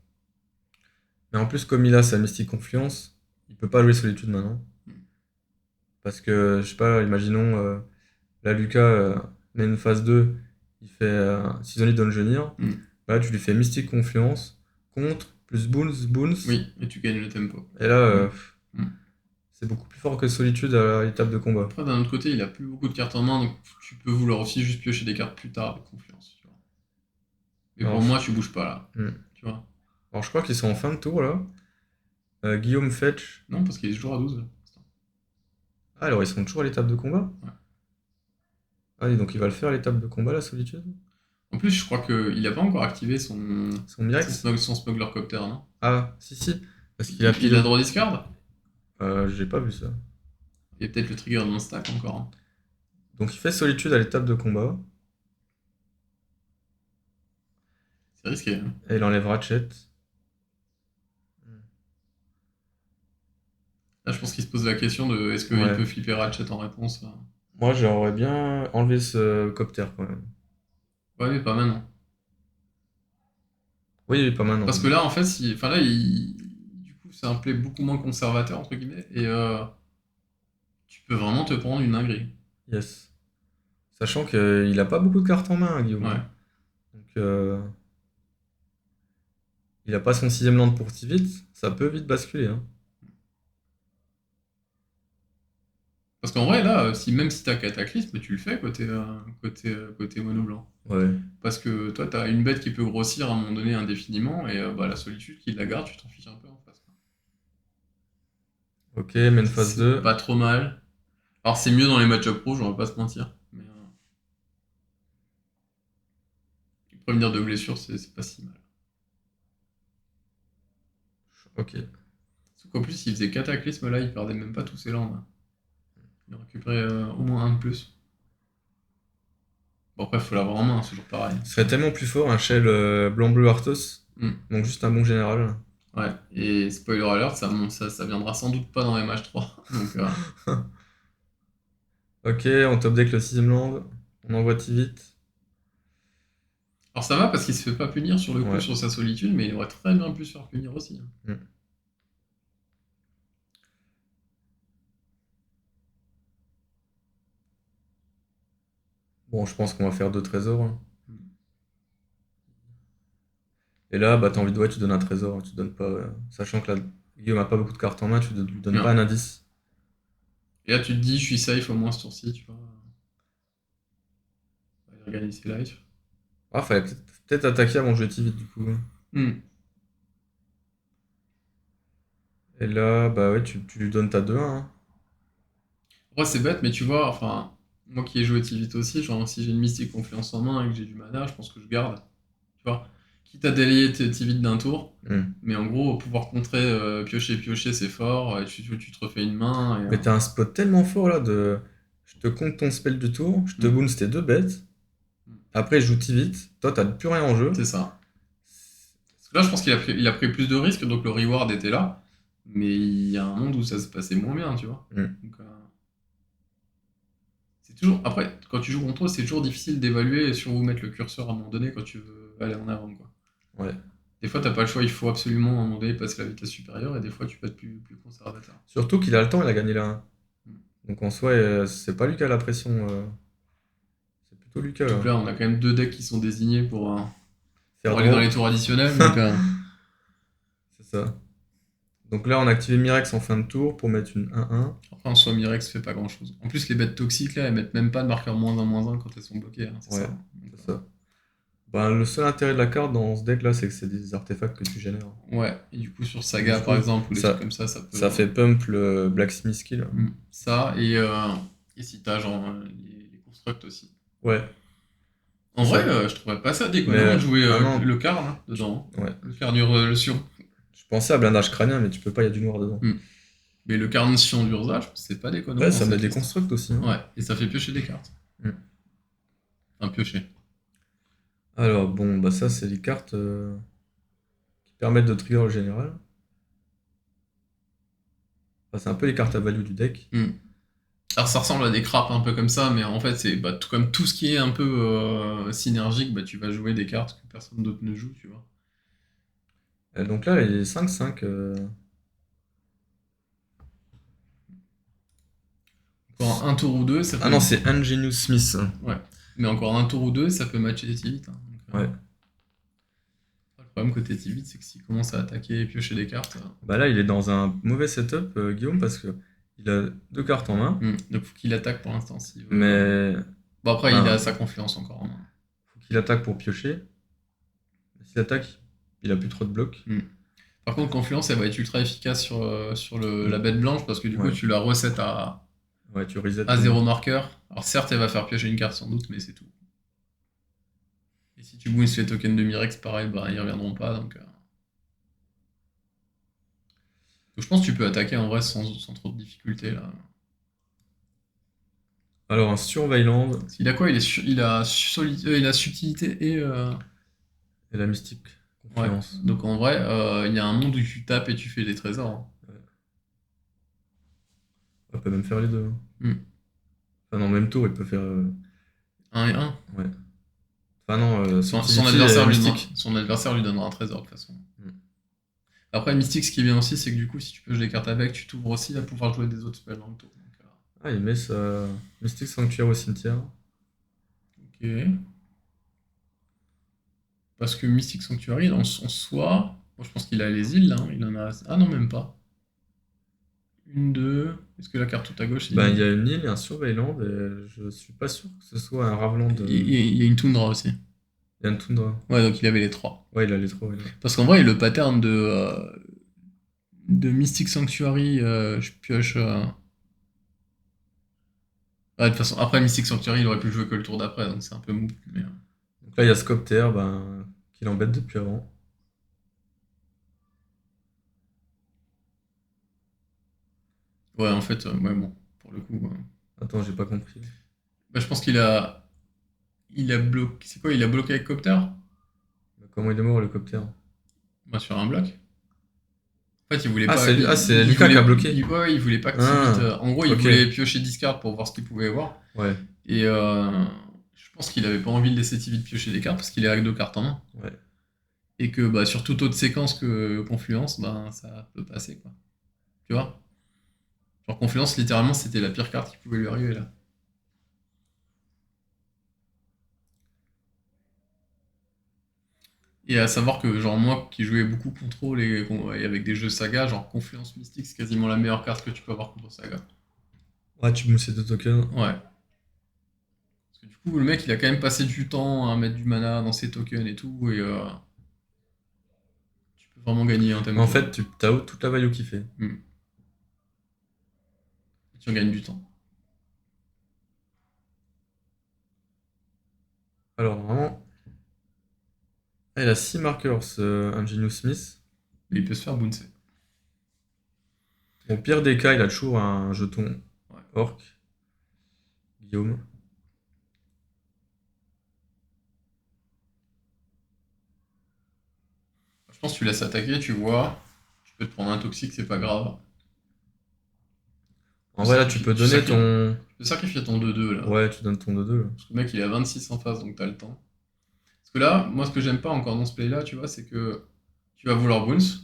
Mais en plus, comme il a sa Mystique Confluence, il peut pas jouer solitude maintenant. Mm. Parce que, je sais pas, imaginons, là, Lucas met une phase 2, il fait Seasoned Dungeoneer. Mm. Là, tu lui fais Mystique Confluence, contre, plus Boons. Oui, et tu gagnes le tempo. Et là, Mm. c'est beaucoup plus fort que solitude à l'étape de combat. Après, d'un autre côté, il a plus beaucoup de cartes en main, donc tu peux vouloir aussi juste piocher des cartes plus tard avec Confiance. Tu vois. Mais Alors, pour moi, tu bouges pas là. Mm. Tu vois. Alors, je crois qu'ils sont en fin de tour, là. Guillaume Fetch. Non, parce qu'il est toujours à 12 là. Ah, alors ils sont toujours à l'étape de combat? Ouais. Ah, et donc il va le faire à l'étape de combat, la solitude? En plus, je crois qu'il a pas encore activé Son Mirex? son Smuggler Copter, non? Ah, si, si. Parce qu'il a Il a pile. draw discard. J'ai pas vu ça. Il y a peut-être le trigger dans stack encore, hein. Donc il fait solitude à l'étape de combat. C'est risqué, hein. Et il enlève Ratchet. Là, je pense qu'il se pose la question de est-ce qu'il Ouais. peut flipper Ratchet en réponse. Moi, j'aurais bien enlevé ce copter quand même. Ouais, mais pas maintenant. Oui, pas maintenant. Parce que là, en fait, enfin, là, du coup, c'est un play beaucoup moins conservateur, entre guillemets, et tu peux vraiment te prendre une dinguerie. Yes. Sachant qu'il a pas beaucoup de cartes en main, hein, Guillaume, Ouais. hein. Donc, il a pas son sixième land pour si vite. Ça peut vite basculer, hein. Parce qu'en vrai, là, même si t'as Cataclysme, tu le fais côté mono blanc. Ouais. Parce que toi, t'as une bête qui peut grossir à un moment donné indéfiniment, et bah, la solitude qui la garde, tu t'en fiches un peu en face, quoi. Ok, main phase C'est 2. pas trop mal. Alors, c'est mieux dans les match-up pro, on va pas se mentir. Mais prévenir de blessure, c'est pas si mal. Ok. Sauf qu'en plus, il faisait Cataclysme là, il perdait même pas tous ses lands, là. Il récupérait au moins un de plus. Bon, après, faut l'avoir en main, c'est toujours pareil. Ce serait tellement plus fort un shell blanc-bleu Arthos. Hmm. Donc juste un bon général. Ouais, et spoiler alert, ça viendra sans doute pas dans MH3. Donc, Ok, on top deck le sixième land. On envoie vite. alors ça va parce qu'il se fait pas punir sur le coup Ouais. sur sa solitude, mais il aurait très bien pu se faire punir aussi, hein. Mm. Bon, je pense qu'on va faire deux trésors, hein. Et là, bah, t'as envie de. Ouais, tu donnes un trésor, hein, tu donnes pas. Sachant que là, Guillaume a pas beaucoup de cartes en main, tu lui donnes pas Non. un indice. Et là, tu te dis, je suis safe au moins ce tour-ci, tu vois. On va regarder ses lives. Ah, fallait peut-être attaquer avant de jouer vite, du coup. Hmm. Et là, bah ouais, tu lui donnes ta 2-1, hein. Après, c'est bête, mais tu vois, enfin, moi qui ai joué vite aussi, genre, si j'ai une mystique confiance en main et que j'ai du mana, je pense que je garde. Tu vois, quitte à délayer vite d'un tour, Mm. mais en gros, pouvoir contrer piocher, c'est fort, et tu te refais une main, et, Mais t'as un spot tellement fort là de. Je te compte ton spell du tour, je te hmm. bounce tes deux bêtes. Hmm. Après, je joue vite. Toi, t'as plus rien en jeu. C'est ça. Parce que là, je pense qu'il a pris plus de risques, donc le reward était là, mais il y a un monde où ça se passait moins bien, tu vois. Mm. Donc, c'est toujours. Après, quand tu joues contre eux, c'est toujours difficile d'évaluer sur où mettre le curseur à un moment donné quand tu veux aller en avant, quoi. Ouais. Des fois, t'as pas le choix, il faut absolument à un moment donné passer la vitesse supérieure, et des fois, tu peux être plus conservateur. Surtout qu'il a le temps, il a gagné la 1. Mm. Donc en soi, c'est pas lui qui a la pression. C'est plutôt Lucas Surtout là. que là, on a quand même deux decks qui sont désignés Faire pour aller dans draw. les tours additionnels, donc C'est ça. Donc là, on a activé Mirex en fin de tour pour mettre une 1-1. après, en soi, Mirex fait pas grand chose. En plus, les bêtes toxiques, là, elles mettent même pas de marqueur -1/-1 quand elles sont bloquées, hein, c'est Ouais, ça, hein. Donc, c'est ça. Ben, le seul intérêt de la carte dans ce deck là, c'est que c'est des artefacts que tu génères. ouais, et du coup, sur Du Saga, par coup, exemple, ou des trucs ça, comme ça peut. ça fait pump le Blacksmith skill. Ça, et si t'as genre les constructs aussi. Ouais, En c'est vrai, ça. je trouverais pas ça déconnant Mais de jouer maintenant, le Karn hein, dedans, hein. ouais. Le Karn le Sion. Je pensais à blindage crânien, mais tu peux pas, il y a du noir dedans. Mais le Karn Sion d'Urza, je pense que c'est pas déconnant Ouais, dans ça met cette des liste. constructs aussi, hein. Ouais, et ça fait piocher des cartes. Mm. Un piocher. Alors, bon, bah ça, c'est les cartes qui permettent de trigger le général. Enfin, c'est un peu les cartes à value du deck. Alors ça ressemble à des crapes un peu comme ça, mais en fait c'est comme tout ce qui est un peu synergique, bah, tu vas jouer des cartes que personne d'autre ne joue, tu vois. Donc là, il est 5-5. Encore un tour ou deux, ça peut... Ah non, c'est Ingenious Smith. Ouais. Mais encore un tour ou deux, ça peut matcher vite, hein. Donc, Ouais. le problème côté T8, c'est que s'il commence à attaquer et piocher des cartes... Bah là, il est dans un mauvais setup, Guillaume, parce que il a deux cartes en main. Donc faut qu'il attaque pour l'instant s'il veut. Mais Bon après il enfin, a sa confiance encore en main. faut qu'il attaque pour piocher. S'il attaque, il a plus trop de blocs. Par contre confiance elle va être ultra efficace sur la bête blanche parce que du coup Ouais. tu la reset à Ouais, tu reset. 0 marqueur. Alors certes elle va faire piocher une carte sans doute mais c'est tout. Et si tu bounces les tokens de Mirex pareil bah ils reviendront pas donc... Donc je pense que tu peux attaquer en vrai sans trop de difficulté là. Alors, un Surveilland Il a quoi? Il a subtilité et et la Mystique ouais. Confluence. Donc en vrai, il y a un monde où tu tapes et tu fais des trésors, hein. Ouais. On peut même faire les deux, hein. Hmm. Enfin, dans le même tour, il peut faire. 1 et 1. Ouais. Enfin, non, Son Subtility et Mystique. son adversaire lui donnera un trésor de toute façon. Mm. Après, Mystique, ce qui est bien aussi, c'est que du coup, si tu pioches des cartes avec, tu t'ouvres aussi à pouvoir jouer des autres spells dans le tour. Donc, Ah, il met sa Mystique Sanctuaire au cimetière. ok. Parce que Mystic Sanctuary, en soi, moi je pense qu'il a les îles là, hein. Il en a. Ah non, même pas. Une, deux. Est-ce que la carte tout à gauche, Ben, il y a une île et un Surveilland, et je suis pas sûr que ce soit un Raveland. il y a une toundra aussi. Il y a une toundra. Ouais, donc il avait les trois. Ouais, il a les trois. Ouais. Parce qu'en vrai, le pattern de Mystic Sanctuary, je pioche. Ouais, de toute façon, après Mystic Sanctuary, il aurait pu jouer que le tour d'après, donc c'est un peu mou. Mais, Donc là, il y a Scopter, ben, qui l'embête depuis avant. ouais, en fait, ouais, bon, pour le coup. Attends, j'ai pas compris. Bah, je pense qu'il a. Il a bloqué. C'est quoi? Il a bloqué avec Copter? Mais comment il est mort, le Copter? Bah, sur un bloc. En fait, il voulait Ah, pas. c'est Il Lucas qui voulait, a bloqué. ouais, il voulait pas que Ah, Tibit. En gros, il ok. voulait piocher discard pour voir ce qu'il pouvait voir. Ouais, Et je pense qu'il avait pas envie de laisser Tibit piocher des cartes parce qu'il est avec deux cartes en main. ouais. Et que bah, sur toute autre séquence que Confluence, bah, ça peut passer, quoi. Tu vois? Genre, Confluence, littéralement, c'était la pire carte qui pouvait lui arriver là. Et à savoir que, genre, moi qui jouais beaucoup contrôle et avec des jeux saga, genre Confluence Mystique, c'est quasiment la meilleure carte que tu peux avoir contre saga. Ouais, tu mousses deux tokens. Ouais. Parce que du coup, le mec, il a quand même passé du temps à mettre du mana dans ses tokens et tout, et tu peux vraiment gagner un En tempo. fait, t'as out toute la value qu'il fait. Hmm. Et tu en gagnes du temps. Alors, normalement, ah, il a 6 marqueurs, ce Ingenious Smith. Et il peut se faire bouncer. Au pire des cas, il a toujours un jeton Ouais. orc. Guillaume. Je pense que tu laisses attaquer, tu vois. Tu peux te prendre un toxique, c'est pas grave. En vrai, là, tu peux donner ton. Tu peux sacrifier ton 2-2 là. Ouais, tu donnes ton 2-2. Parce que le mec, il a 26 en face, donc t'as le temps. Parce que là, moi, ce que j'aime pas encore dans ce play là, tu vois, c'est que tu vas vouloir bounce.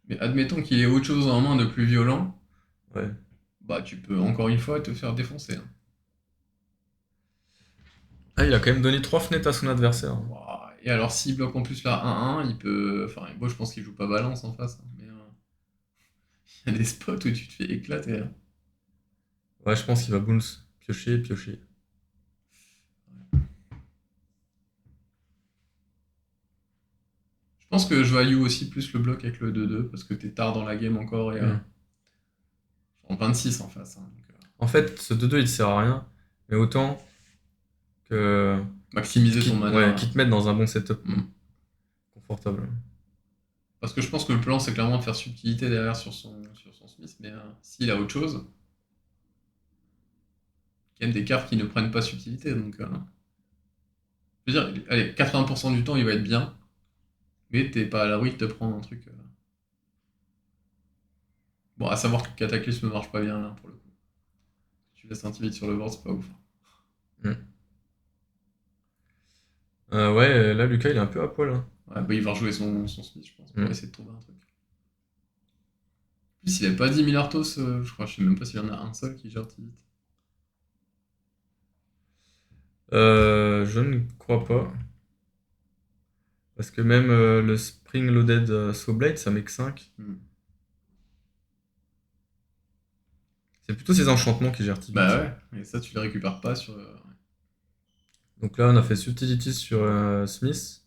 Mais admettons qu'il ait autre chose en main de plus violent. Ouais. Bah, tu peux encore une fois te faire défoncer, hein. Ah, il a quand même donné 3 fenêtres à son adversaire. Ouah. Et alors, s'il bloque en plus la 1-1, il peut. Enfin, moi, je pense qu'il joue pas balance en face, hein, mais il y a des spots où tu te fais éclater, hein. Ouais, je pense qu'il va bounce. Piocher, piocher. Je pense que je value aussi plus le bloc avec le 2-2 parce que t'es tard dans la game encore et en 26 en face, hein, donc, En fait, ce 2-2, il sert à rien. Mais autant que. maximiser ton mana. Ouais, qui te mette dans un bon setup. Mm. Confortable. Parce que je pense que le plan, c'est clairement de faire subtilité derrière sur son Smith, mais s'il a autre chose, il y a quand même des cartes qui ne prennent pas subtilité, donc. Je veux dire, allez, 80% du temps, il va être bien, mais t'es pas à l'abri de te prendre un truc. Bon, à savoir que Cataclysme ne marche pas bien là, pour le coup. Tu laisses un Tibit sur le board, c'est pas ouf. Mm. Ouais, là, Lucas, il est un peu à poil, hein. Ouais, bah, il va rejouer son Smith, je pense, pour Mm. essayer de trouver un truc. En plus, il avait pas 10 000 Arthos, je crois, je sais même pas s'il y en a un seul qui gère Tibit. Je ne crois pas. Parce que même le Spring Loaded Blade, ça met que 5. Hmm. C'est plutôt ces enchantements qui gèrent Tibit. Bah ouais, et ça, tu les récupères pas sur. Donc là, on a fait Subtility sur Smith.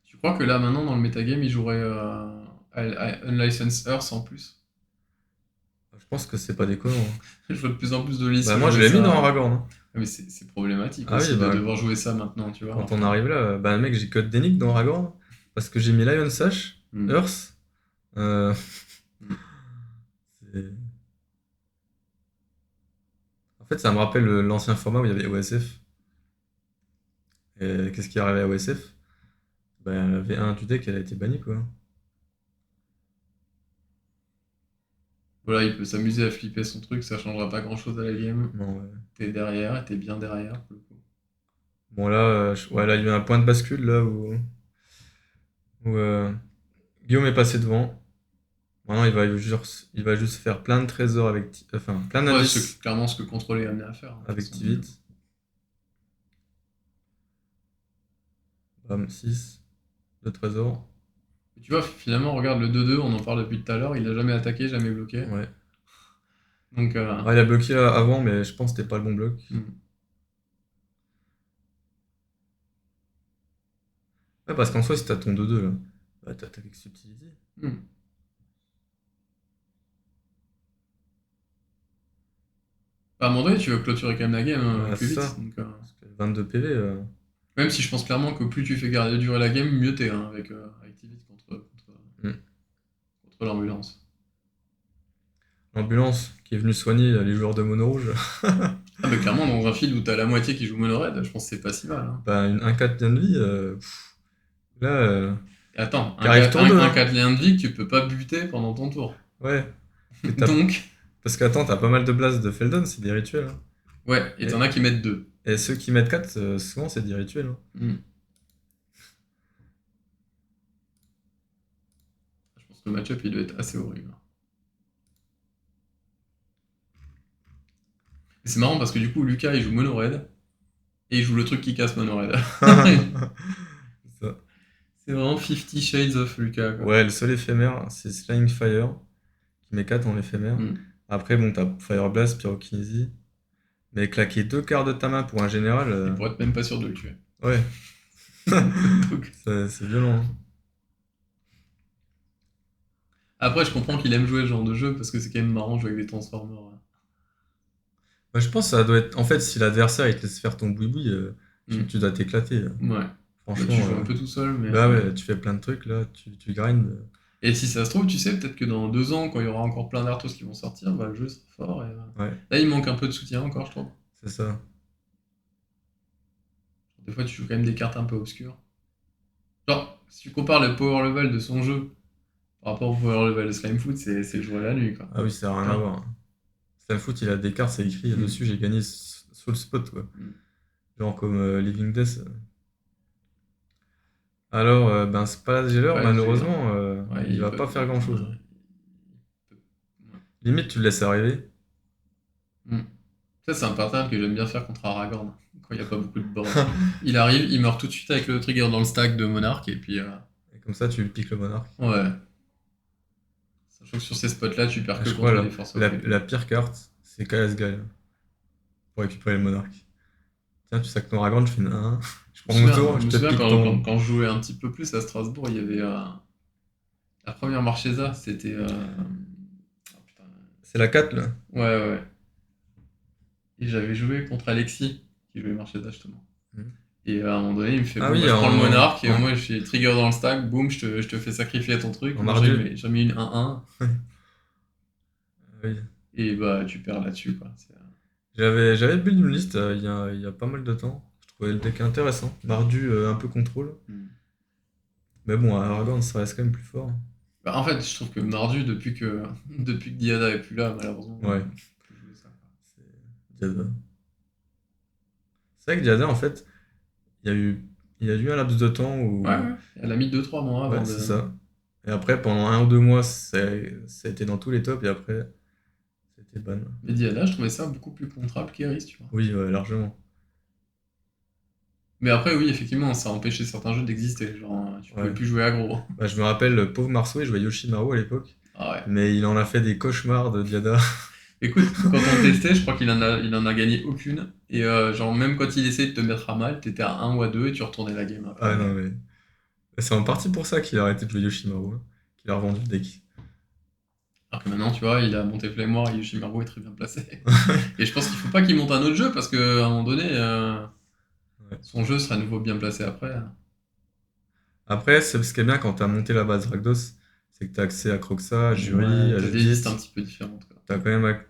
Tu crois que là, maintenant, dans le metagame, il jouerait Unlicensed Earth en plus? Je pense que c'est pas déconnant, hein. Je vois de plus en plus de listes Bah, moi, je jouer l'ai mis ça. dans Aragorn, hein. Ah, mais c'est problématique Ah aussi oui, de bah, devoir jouer ça maintenant, tu vois. quand on arrive là, bah mec, j'ai code d'Enic dans Aragorn. Parce que j'ai mis Lion Sash, Hmm. Earth, Euh, Mm. c'est- En fait, ça me rappelle l'ancien format où il y avait OSF. Et qu'est-ce qui est arrivé à OSF? Ben, la V1 du deck, elle a été bannie, quoi. Voilà, il peut s'amuser à flipper son truc, ça changera pas grand-chose à la game. Non, ouais. T'es derrière, et t'es bien derrière pour le coup. Bon, là, ouais, là, il y a eu un point de bascule, là, où Guillaume est passé devant. Maintenant, il va juste faire plein de trésors avec, enfin, plein Ouais, d'indices c'est clairement ce que Contrôler est amené à faire, hein, de toute avec façon. Tivit. Bam, 6 de trésors. Et tu vois, finalement, regarde le 2-2, on en parle depuis tout à l'heure, il a jamais attaqué, jamais bloqué. Ouais. Donc, Ouais, il a bloqué là avant, mais je pense que c'était pas le bon bloc. hmm, Ouais, parce qu'en soi, si t'as ton 2-2 là, bah t'attaques avec subtilité. hmm. À un moment donné, tu veux clôturer quand même la game Bah, plus c'est vite. ça. Donc, Parce que 22 PV. même si je pense clairement que plus tu fais garder durer la game, mieux t'es hein, avec Tivit Hmm. contre l'ambulance. L'ambulance qui est venue soigner les joueurs de mono rouge. Ah, mais clairement, dans un field où t'as la moitié qui joue mono red, je pense que c'est pas si mal. Hein. Bah, un 4 de vie, là, Et attends, qui arrive tour 2, un hein. 4 liens de vie que tu peux pas buter pendant ton tour. Ouais. Que Donc, Parce qu'attends, t'as pas mal de blasts de Feldon, c'est des rituels, hein. ouais, et Et, t'en as qui mettent 2. et ceux qui mettent 4, souvent, c'est des rituels, hein. Je pense que le match-up il doit être assez horrible. Et c'est marrant parce que du coup, Lucas il joue mono red et il joue le truc qui casse mono red. Ça. C'est vraiment 50 Shades of Lucas quoi. Ouais, le seul éphémère, c'est Flying Fire, qui met 4 en éphémère. Mm. Après, bon, t'as Fire Blast, Pyrokinésie. Mais claquer deux quarts de ta main pour un général, Et pour être même pas sûr de le tuer. ouais, Donc, c'est violent, hein. après, je comprends qu'il aime jouer ce genre de jeu parce que c'est quand même marrant de jouer avec des Transformers. Bah, je pense que ça doit être. En fait, si l'adversaire il te laisse faire ton boui-boui, Mm. tu dois t'éclater. Ouais. Là, Franchement, tu joues un peu tout seul, mais. bah ouais, tu fais plein de trucs là, tu grindes. Et si ça se trouve, tu sais, peut-être que dans 2 ans, quand il y aura encore plein d'Arthos qui vont sortir, bah, le jeu sera fort. Ouais, Là, il manque un peu de soutien encore, je trouve. c'est ça. Des fois, tu joues quand même des cartes un peu obscures. Genre, si tu compares le power level de son jeu par rapport au power level de Slimefoot, c'est le jour et la nuit, quoi. Ah oui, ça n'a rien à Clairement. voir, hein. Foot, il a des cartes, c'est écrit Mm. dessus, j'ai gagné Soul Spot, quoi. Mm. Genre comme Living Death. Alors, ben, Spalad Jailer, Ouais, malheureusement, ouais, il va pas faire grand-chose, hein. il peut- ouais. Limite, tu le laisses arriver. Mm. Ça, c'est un pattern que j'aime bien faire contre Aragorn, quand il n'y a pas beaucoup de board. Il arrive, il meurt tout de suite avec le trigger dans le stack de Monarch, et puis. Et comme ça, tu piques le monarque. Ouais. Sachant que sur ces spots-là, tu perds Ah, que je crois contre la, des forces la, off. la pire carte, c'est Kai's Guile pour récupérer le monarque. Tiens, tu sacs ton Aragorn, je fais une 1. Je prends mon tour, Je je me te souviens pique ton. quand je jouais un petit peu plus à Strasbourg, il y avait la première Marchesa, c'était. Ah, putain. C'est la 4 là. Ouais, ouais. Et j'avais joué contre Alexis, qui jouait Marchesa justement. Mhm. Et à un moment donné, il me fait Ah bon, bah, oui, je prends le monarque, et en, moi je suis trigger dans le stack, boum, je te fais sacrifier ton truc. en Moi Mardu. j'ai mis une 1-1, Ah oui. et bah tu perds là-dessus, quoi. J'avais build une liste il y a pas mal de temps. Je trouvais le deck intéressant. Mardu, un peu contrôle. Hmm. Mais bon, Aragorn, ça reste quand même plus fort. Bah, en fait, je trouve que Mardu, depuis que Diada est plus là, malheureusement, Ouais, on peut plus jouer ça, quoi. c'est Diada. C'est vrai que Diada, en fait, il y a eu un laps de temps Ouais, où. ouais. Elle a mis 2-3 mois Ouais, avant c'est de. ça. Et après, pendant 1 ou 2 mois, ça a été dans tous les tops, et après, c'était ban. Mais Diana, je trouvais ça beaucoup plus contrable qu'Eris, tu vois. Oui, ouais, largement. Mais après, oui, effectivement, ça a empêché certains jeux d'exister. Genre, tu pouvais Ouais. plus jouer aggro. Bah, je me rappelle, le pauvre Marceau, il jouait Yoshimaru à l'époque, Ah ouais. mais il en a fait des cauchemars de Diada. Écoute, quand on testait, je crois il en a gagné aucune. Et genre, même quand il essayait de te mettre à mal, t'étais à 1 ou à 2 et tu retournais la game après. Ah non, mais. C'est en partie pour ça qu'il a arrêté de jouer Yoshimaru, hein, qu'il a revendu le deck. Alors que maintenant, tu vois, il a monté Flame War et Yoshimaru est très bien placé. Et je pense qu'il faut pas qu'il monte un autre jeu parce qu'à un moment donné, Ouais. son jeu sera à nouveau bien placé après. Après, ce qui est bien quand tu as monté la base Rakdos, c'est que tu as accès à Croxa, à Jury, Ouais, à t'as des listes un Judith. petit peu différentes, quoi. Tu as quand même,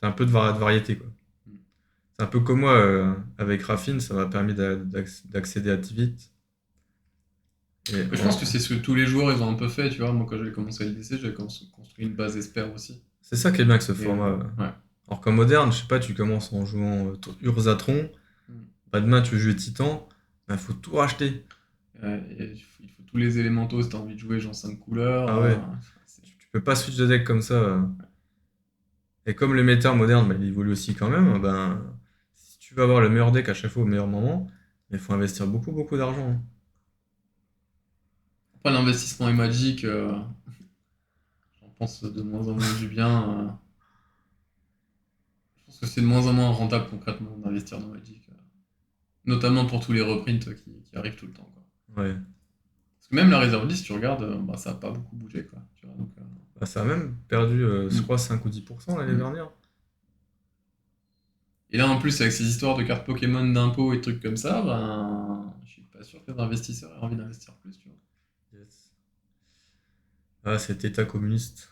t'as un peu de variété, quoi. Mm. C'est un peu comme moi, avec Raffine, ça m'a permis d'accéder à Tivit. Et Mais je pense que c'est ce que tous les joueurs ils ont un peu fait, tu vois. Moi, quand j'avais commencé à LDC, j'avais construit une base Esper aussi. c'est ça qui est bien avec ce Et, format. ouais. Alors qu'en moderne, je sais pas, tu commences en jouant Urzatron, Mm. bah demain tu veux jouer Titan, bah faut tout racheter. Et il faut tous les élémentaux si t'as envie de jouer, genre 5 couleurs. Ah ouais, tu peux pas switch de deck comme ça. Et comme le méta moderne, bah, il évolue aussi quand même, ben, si tu veux avoir le meilleur deck à chaque fois au meilleur moment, il faut investir beaucoup, beaucoup d'argent, hein. Après, l'investissement est magique. J'en pense de moins en moins du bien. Je pense que c'est de moins en moins rentable concrètement d'investir dans Magic. Notamment pour tous les reprints qui arrivent tout le temps, quoi. Ouais. Parce que même la réserve list, tu regardes, bah, ça a pas beaucoup bougé, quoi. Tu vois, donc, Bah, ça a même perdu, je mm, crois, 5 ou 10% l'année mm. dernière. Et là, en plus, avec ces histoires de cartes Pokémon d'impôts et trucs comme ça, ben, je suis pas sûr que les investisseurs aient envie d'investir plus, tu vois. Yes. Ah, cet état communiste.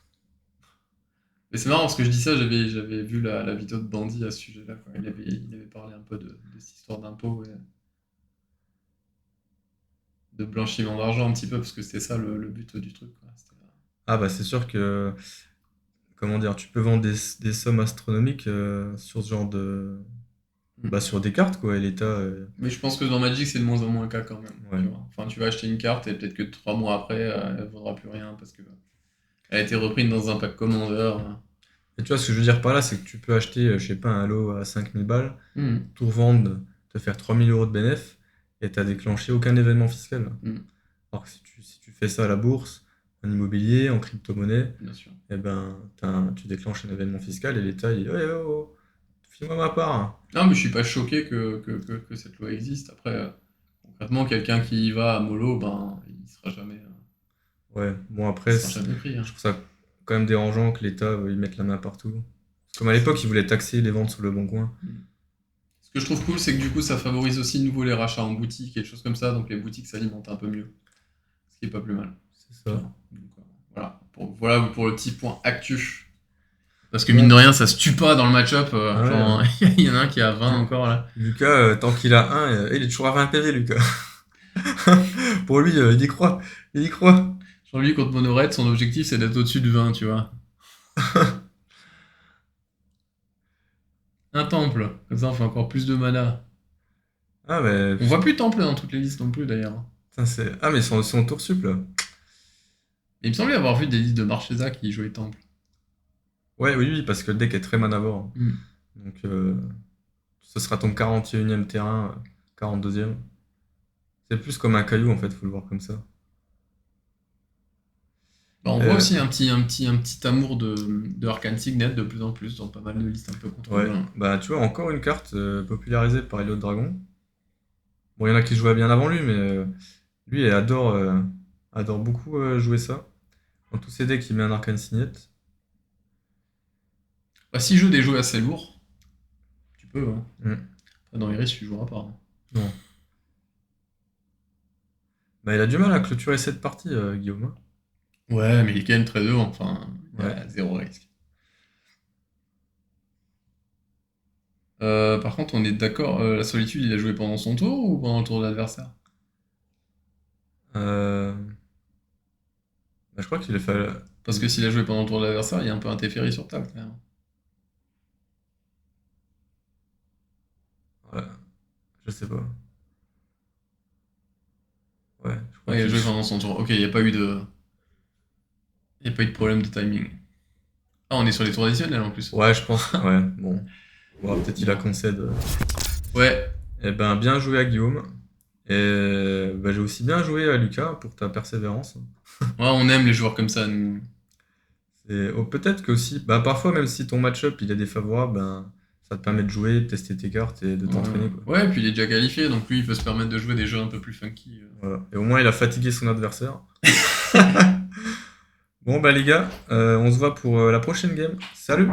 Mais c'est marrant parce que je dis ça, j'avais vu la vidéo de Bandy à ce sujet-là, quoi. Il avait parlé un peu de cette histoire d'impôts et de blanchiment d'argent un petit peu, parce que c'était ça le but du truc, quoi. Ah bah c'est sûr que, comment dire, tu peux vendre des sommes astronomiques sur ce genre de... Mm. Bah sur des cartes, quoi, et l'État... Mais je pense que dans Magic, c'est de moins en moins le cas quand même, ouais. tu vois. Enfin, tu vas acheter une carte et peut-être que 3 mois après, elle vaudra plus rien parce que elle a été reprise dans un pack Commander. Et tu vois, ce que je veux dire par là, c'est que tu peux acheter, je sais pas, un lot à 5000 balles, Mm. tout revendre, te faire 3000 € de bénéf, et t'as déclenché aucun événement fiscal. Mm. Alors que si tu fais ça à la bourse, en immobilier, en crypto-monnaie, Bien sûr. eh ben, tu déclenches un événement fiscal et l'État, il dit, ouais, oh, oh, file-moi ma part. Non, mais je suis pas choqué que cette loi existe. Après, concrètement, quelqu'un qui y va à mollo, ben, Ouais, bon il après, sera jamais pris, hein. je trouve ça quand même dérangeant que l'État veuille mettre la main partout. Comme à l'époque, ils voulaient taxer les ventes sur le bon coin. Mm. Ce que je trouve cool, c'est que du coup, ça favorise aussi de nouveau les rachats en boutique et des choses comme ça, donc les boutiques s'alimentent un peu mieux. Ce qui est pas plus mal. C'est ça. Donc, voilà pour le petit point actu. Parce que Bon. mine de rien, ça se tue pas dans le match-up. Ah ouais, genre, il y en a un qui a 20 encore là. Lucas, tant qu'il a un, il est toujours à 20 PV, Lucas. Pour lui, il y croit. Il y croit. Genre lui, contre Monored, son objectif c'est d'être au-dessus de 20, tu vois. Un temple, comme ça on fait encore plus de mana. Ah, mais. On voit plus temple dans toutes les listes non plus d'ailleurs. Putain, ah, mais son tour sup, là. Et il me semblait avoir vu des listes de Marchesa qui jouaient temple. Ouais, oui, oui, parce que le deck est très manavore. Mm. Donc, ce sera ton 41e terrain, 42e. C'est plus comme un caillou, en fait, faut le voir comme ça. Bah, on voit aussi un petit amour de Arcane Signet de plus en plus dans pas mal de listes un peu contrôlées. Ouais, bah tu vois, encore une carte popularisée par Elliot Dragon. Bon, il y en a qui jouaient bien avant lui, mais lui, il adore beaucoup jouer ça. Dans tous ses decks, il met un Arcane Signet. Bah, s'il joue des jeux assez lourds, tu peux, hein. Mm. Après, dans Iris, tu joueras pas, hein. Non. Bah, il a du mal à clôturer cette partie, Guillaume, hein. Ouais, mais il est quand même très devant, enfin, il y Ouais. a zéro risque. Par contre, on est d'accord, la solitude, il a joué pendant son tour ou pendant le tour de l'adversaire? Euh, Bah, je crois qu'il a fait. Parce que s'il a joué pendant le tour de l'adversaire, il y a un peu un Teferi sur table, quand même. Ouais, je sais pas. Ouais, je crois Ouais, il a qu'il. joué pendant son tour. Ok, il n'y a pas eu de... Il n'y a pas eu de problème de timing. Ah, on est sur les tours additionnels en plus. Ouais, je pense. Ouais, bon. Bon, peut-être il a concède. Ouais, Eh ben, bien joué à Guillaume. Et bah, j'ai aussi bien joué à Lucas pour ta persévérance. ouais, on aime les joueurs comme ça, nous. Peut-être que aussi, bah, parfois, même si ton match-up il est défavorable, ben, ça te permet de jouer, de tester tes cartes et de t'entraîner, quoi. Ouais, puis il est déjà qualifié, donc lui, il peut se permettre de jouer des jeux un peu plus funky. Voilà. Et au moins, il a fatigué son adversaire. Bon, bah, les gars, on se voit pour la prochaine game. Salut!